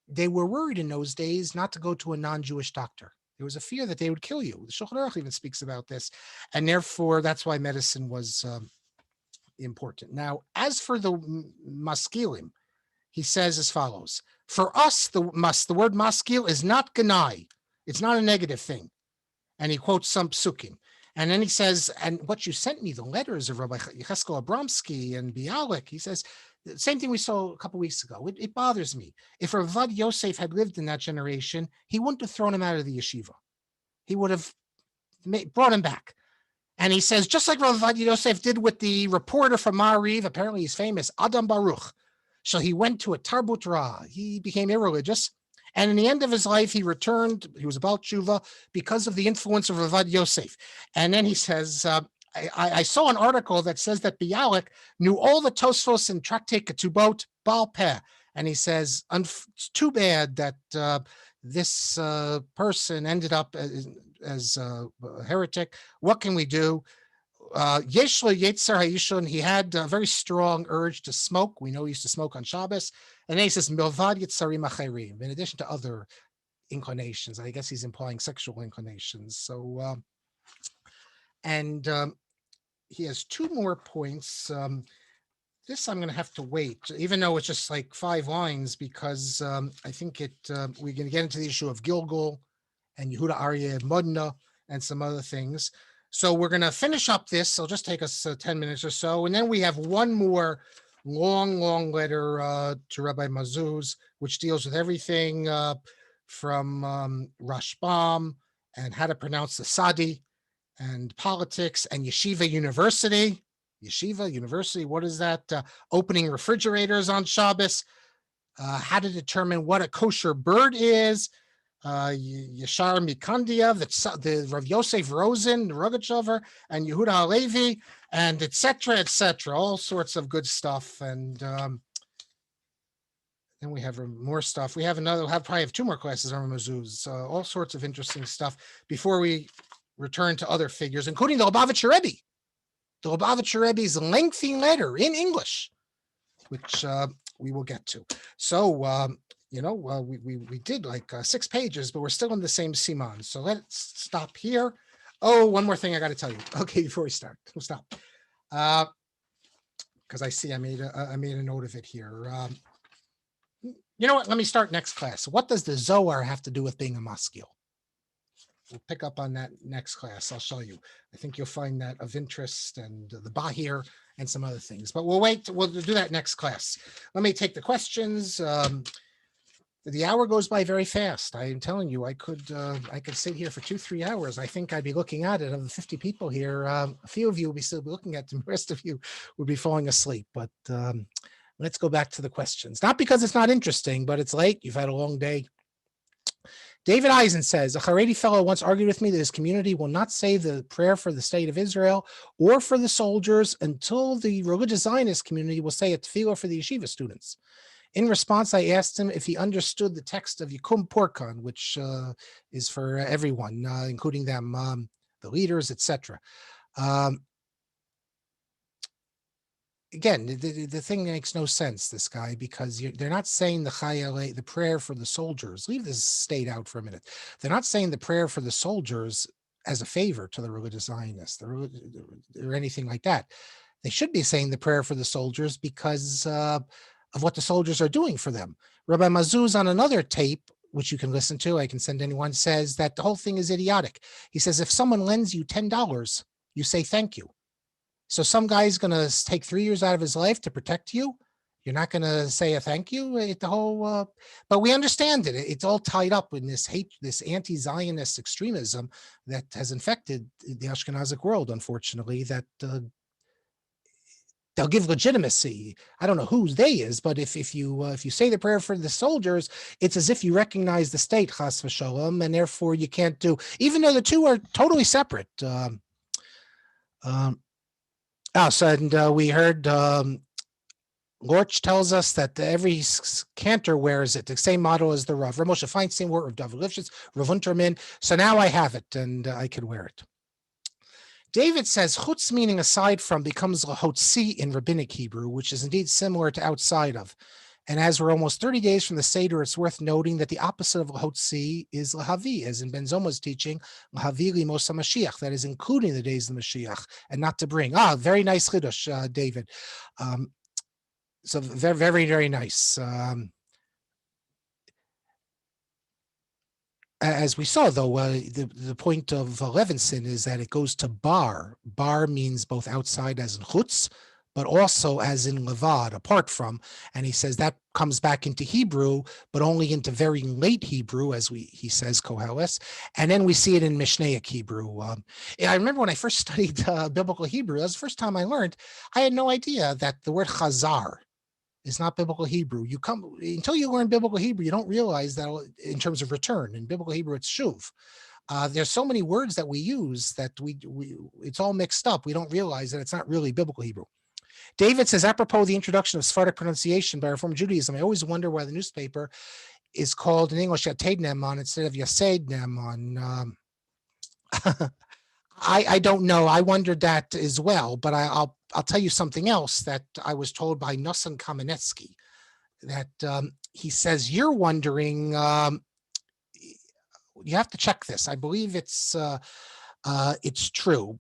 they were worried in those days not to go to a non-Jewish doctor. There was a fear that they would kill you. The Shulchan Aruch even speaks about this, and therefore that's why medicine was important. Now, as for the maskilim, he says as follows: for us, the word maskil is not ganai. It's not a negative thing. And he quotes some psukim. And then he says, and what you sent me, the letters of Rabbi Yecheskel Abramsky and Bialik, he says, the same thing we saw a couple weeks ago. It bothers me. If Ravad Yosef had lived in that generation, he wouldn't have thrown him out of the yeshiva. He would have brought him back. And he says, just like Rav Ovadia Yosef did with the reporter from Ma'ariv, apparently he's famous, Adam Baruch. So he went to a Tarbut Ra. He became irreligious. And in the end of his life, he returned. He was about tshuva because of the influence of Rav Ovadia Yosef. And then he says, I saw an article that says that Bialik knew all the Tosfos and Tractate Ketubot Baal Peh. And he says, it's too bad that this person ended up as a heretic. What can we do? Yeshlo Yetzer Hayishon, he had a very strong urge to smoke. We know he used to smoke on Shabbos. And then he says, Milvad Yetzarim Acherim, in addition to other inclinations. I guess he's implying sexual inclinations. So, and he has two more points. This I'm going to have to wait, even though it's just like 5 lines, because I think we're going to get into the issue of Gilgal and Yehuda Aryeh Modna and some other things. So we're going to finish up this. It'll just take us 10 minutes or so. And then we have one more long letter to Rabbi Mazuz, which deals with everything from Rashbam and how to pronounce the Sadi and politics and Yeshiva University. Yeshiva University, what is that? Opening refrigerators on Shabbos, how to determine what a kosher bird is, Yashar Mikandia, the Rav Yosef Rosen, the Rogachover, and Yehuda Halevi, and et cetera, all sorts of good stuff. And then we have more stuff. We'll probably have 2 more classes on Ramazuz, all sorts of interesting stuff before we return to other figures, including the Lubavitcher Rebbe. The Lubavitcher Rebbe's lengthy letter in English, which we will get to. So, we did like 6 pages, but we're still in the same siman. So let's stop here. Oh, one more thing I got to tell you. Okay, before we start, we'll stop. Because I see I made a note of it here. You know what? Let me start next class. What does the Zohar have to do with being a maskil? We'll pick up on that next class. I'll show you. I think you'll find that of interest, and the Bahir and some other things. But we'll wait. We'll do that next class. Let me take the questions. The hour goes by very fast. I am telling you, I could sit here for 2-3 hours. I think I'd be looking at it. Of the 50 people here, a few of you will be still looking at them. The rest of you would be falling asleep. But let's go back to the questions. Not because it's not interesting, but it's late. You've had a long day. David Eisen says, a Haredi fellow once argued with me that his community will not say the prayer for the state of Israel or for the soldiers until the religious Zionist community will say a tefillah for the yeshiva students. In response, I asked him if he understood the text of Yikum Porkan, which is for everyone, including them, the leaders, etc. Again, the thing makes no sense, this guy, because they're not saying the prayer for the soldiers. Leave this state out for a minute. They're not saying the prayer for the soldiers as a favor to the religious Zionists or anything like that. They should be saying the prayer for the soldiers because of what the soldiers are doing for them. Rabbi Mazuz, on another tape, which you can listen to, I can send anyone, says that the whole thing is idiotic. He says, if someone lends you $10, you say thank you. So some guy's going to take 3 years out of his life to protect you. You're not going to say a thank you. But we understand it. It's all tied up in this hate, this anti-Zionist extremism that has infected the Ashkenazic world, unfortunately, that they'll give legitimacy. I don't know whose they is, but if you say the prayer for the soldiers, it's as if you recognize the state, chas v'shalom, and therefore you can't do, even though the two are totally separate. We heard Lorch tells us that every cantor wears it, the same model as the Rav. Rav Moshe Feinstein wore it, Rav David Lifshitz, Rav Unterman. So now I have it, and I could wear it. David says, chutz meaning aside from becomes lahotzi in rabbinic Hebrew, which is indeed similar to outside of. And as we're almost 30 days from the Seder, it's worth noting that the opposite of lahotzi is lahavi, as in Ben Zoma's teaching, lahavi limos HaMashiach, that is including the days of the Mashiach, and not to bring. Very nice chiddush, David. So very, very, very nice. As we saw, though, the point of Levinson is that it goes to bar. Bar means both outside as in chutz, but also as in levad, apart from. And he says that comes back into Hebrew, but only into very late Hebrew, as he says, Koheles. And then we see it in Mishnaic Hebrew. I remember when I first studied biblical Hebrew, that was the first time I learned, I had no idea that the word chazar is not biblical Hebrew. Until you learn biblical Hebrew, you don't realize that in terms of return. In biblical Hebrew, it's shuv. There's so many words that we use that it's all mixed up. We don't realize that it's not really biblical Hebrew. David says, apropos the introduction of Sephardic pronunciation by Reform Judaism, I always wonder why the newspaper is called in English Yated Ne'eman instead of Yated Ne'eman. I don't know. I wondered that as well, but I'll tell you something else that I was told by Nosson Kamenetsky, that he says, you're wondering, you have to check this. I believe it's true.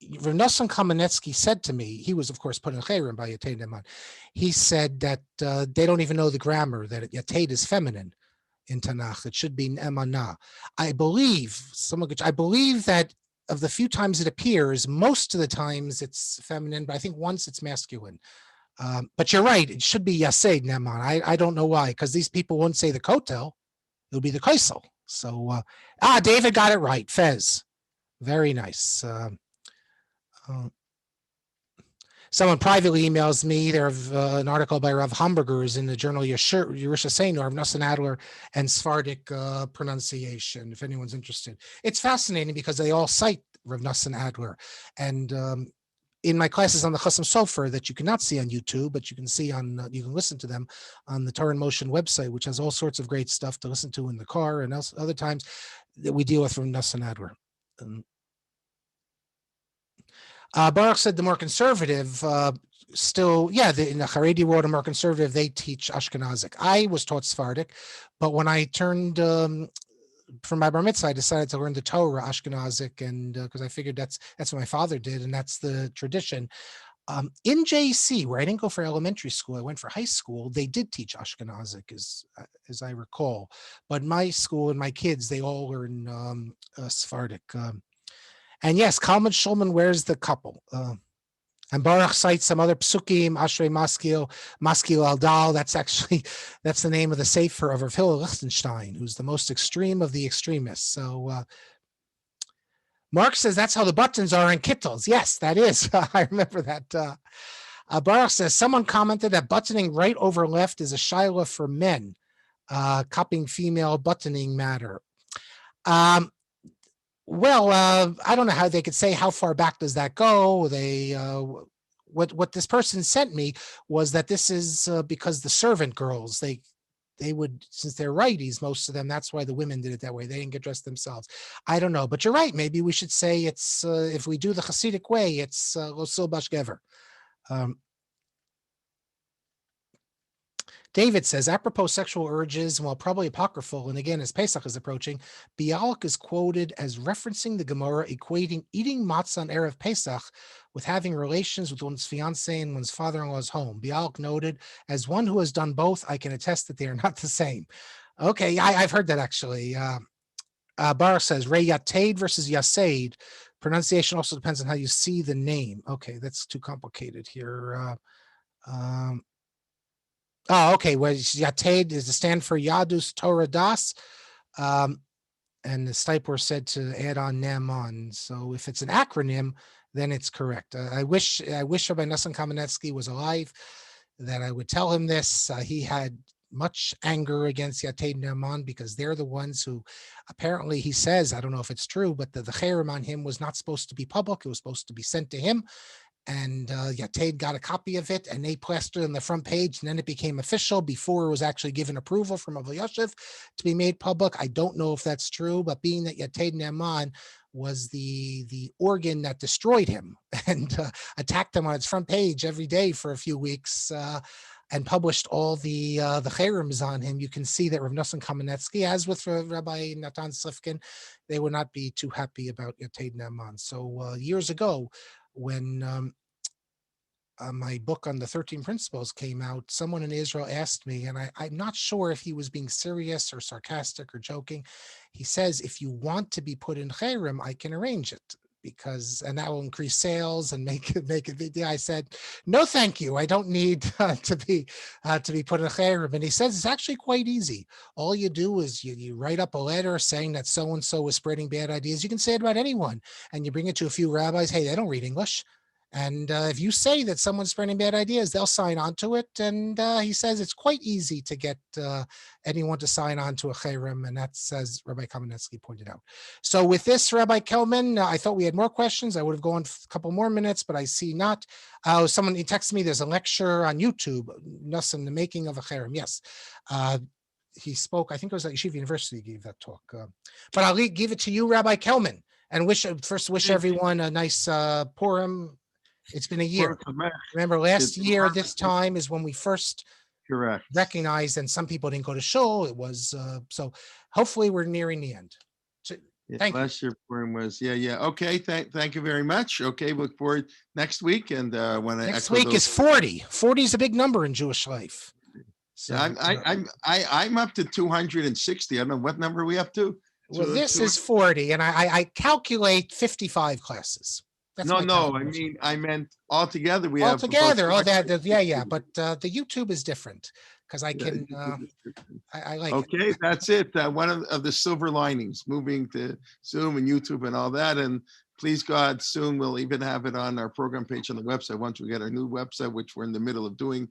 Nosson Kamenetsky said to me, he was, of course, put in Chayrim by Yated Ne'eman. He said that they don't even know the grammar, that Yated is feminine in Tanakh. It should be Ne'emana. I believe that of the few times it appears, most of the times it's feminine, but I think once it's masculine. But you're right, it should be Yated Ne'eman. I don't know why, because these people won't say the kotel, it'll be the kaisel. So, David got it right, Fez. Very nice. Someone privately emails me. There's an article by Rav Hamburgers in the journal Yerusha Seinu of Nosson Adler and Sephardic pronunciation, if anyone's interested. It's fascinating because they all cite Rav Nosson Adler. And in my classes on the Chasam Sofer that you cannot see on YouTube, but you can see you can listen to them on the Torah in Motion website, which has all sorts of great stuff to listen to in the car, and other times that we deal with from Nosson Adler. Baruch said the more conservative in the Haredi world, a more conservative, they teach Ashkenazic. I was taught Sephardic, but when I turned from my bar mitzvah, I decided to learn the Torah Ashkenazic, and because I figured that's what my father did, and that's the tradition. In JC, where I didn't go for elementary school, I went for high school. They did teach Ashkenazic, as I recall, but my school and my kids, they all learn Sephardic. And yes, Kalman Schulman wears the couple. And Baruch cites some other psukim, Ashrei Maskil al Dal. That's the name of the sefer of Rav Hillel Lichtenstein, who's the most extreme of the extremists. So Marc says that's how the buttons are in kittles. Yes, that is. I remember that. Baruch says someone commented that buttoning right over left is a shaila for men, copying female buttoning matter. Well, I don't know how they could say how far back does that go. What this person sent me was that this is because the servant girls, they would, since they're righties, most of them, that's why the women did it that way. They didn't get dressed themselves. I don't know, but you're right. Maybe we should say it's, if we do the hasidic way, it's lo silbash gever. David says, apropos sexual urges, and while probably apocryphal, and again, as Pesach is approaching, Bialik is quoted as referencing the Gemara, equating eating matzah on Erev Pesach with having relations with one's fiancé in one's father-in-law's home. Bialik noted, as one who has done both, I can attest that they are not the same. Okay, I've heard that actually. Baruch says, Rei Yated versus Yaseid. Pronunciation also depends on how you see the name. Okay, that's too complicated here. Okay. Well, Yated is the stand for Yadus Torah Das, and the Stipor said to add on Ne'eman. So if it's an acronym, then it's correct. I wish Rabbi Nosson Kamenetsky was alive, that I would tell him this. He had much anger against Yated Ne'eman because they're the ones who, apparently, he says, I don't know if it's true, but the chayrim on him was not supposed to be public. It was supposed to be sent to him. And Yated got a copy of it, and they plastered it on the front page, and then it became official before it was actually given approval from Rav Yashiv to be made public. I don't know if that's true, but being that Yated Ne'eman was the organ that destroyed him and attacked him on its front page every day for a few weeks, and published all the chayrims on him, you can see that Rav Nosson Kamenetsky, as with Rabbi Natan Slifkin, they would not be too happy about Yated Ne'eman. So years ago, when my book on the 13 principles came out, someone in Israel asked me, and I'm not sure if he was being serious or sarcastic or joking. He says, if you want to be put in chayrim, I can arrange it. and that will increase sales and make it. I said, no, thank you. I don't need to be put in a cherem. And he says it's actually quite easy. All you do is you write up a letter saying that so and so is spreading bad ideas. You can say it about anyone, and you bring it to a few rabbis. Hey, they don't read English. And if you say that someone's spreading bad ideas, they'll sign on to it. And he says it's quite easy to get anyone to sign on to a cherem, and that's, as Rabbi Kamenetsky pointed out. So with this, Rabbi Kalman, I thought we had more questions. I would have gone a couple more minutes, but I see not. Someone, he texted me, there's a lecture on YouTube, Nussum, the making of a cherem. Yes. He spoke, I think it was at Yeshiva University, gave that talk. But I'll give it to you, Rabbi Kalman, and wish everyone a nice Purim. It's been a year. Remember, last year, this time is when we first recognized, and some people didn't go to shul. It was, so hopefully we're nearing the end. So, thank you. Last year Purim was, yeah. Okay, thank you very much. Okay, look forward next week. And next week is 40. 40 is a big number in Jewish life. So, I'm up to 260. I don't know, what number are we up to? Well, this is 40, and I calculate 55 classes. No, I meant altogether. We have altogether. Oh, yeah. But the YouTube is different because I can. I like. Okay, it. That's it. One of the silver linings, moving to Zoom and YouTube and all that. And please God, soon we'll even have it on our program page on the website once we get our new website, which we're in the middle of doing.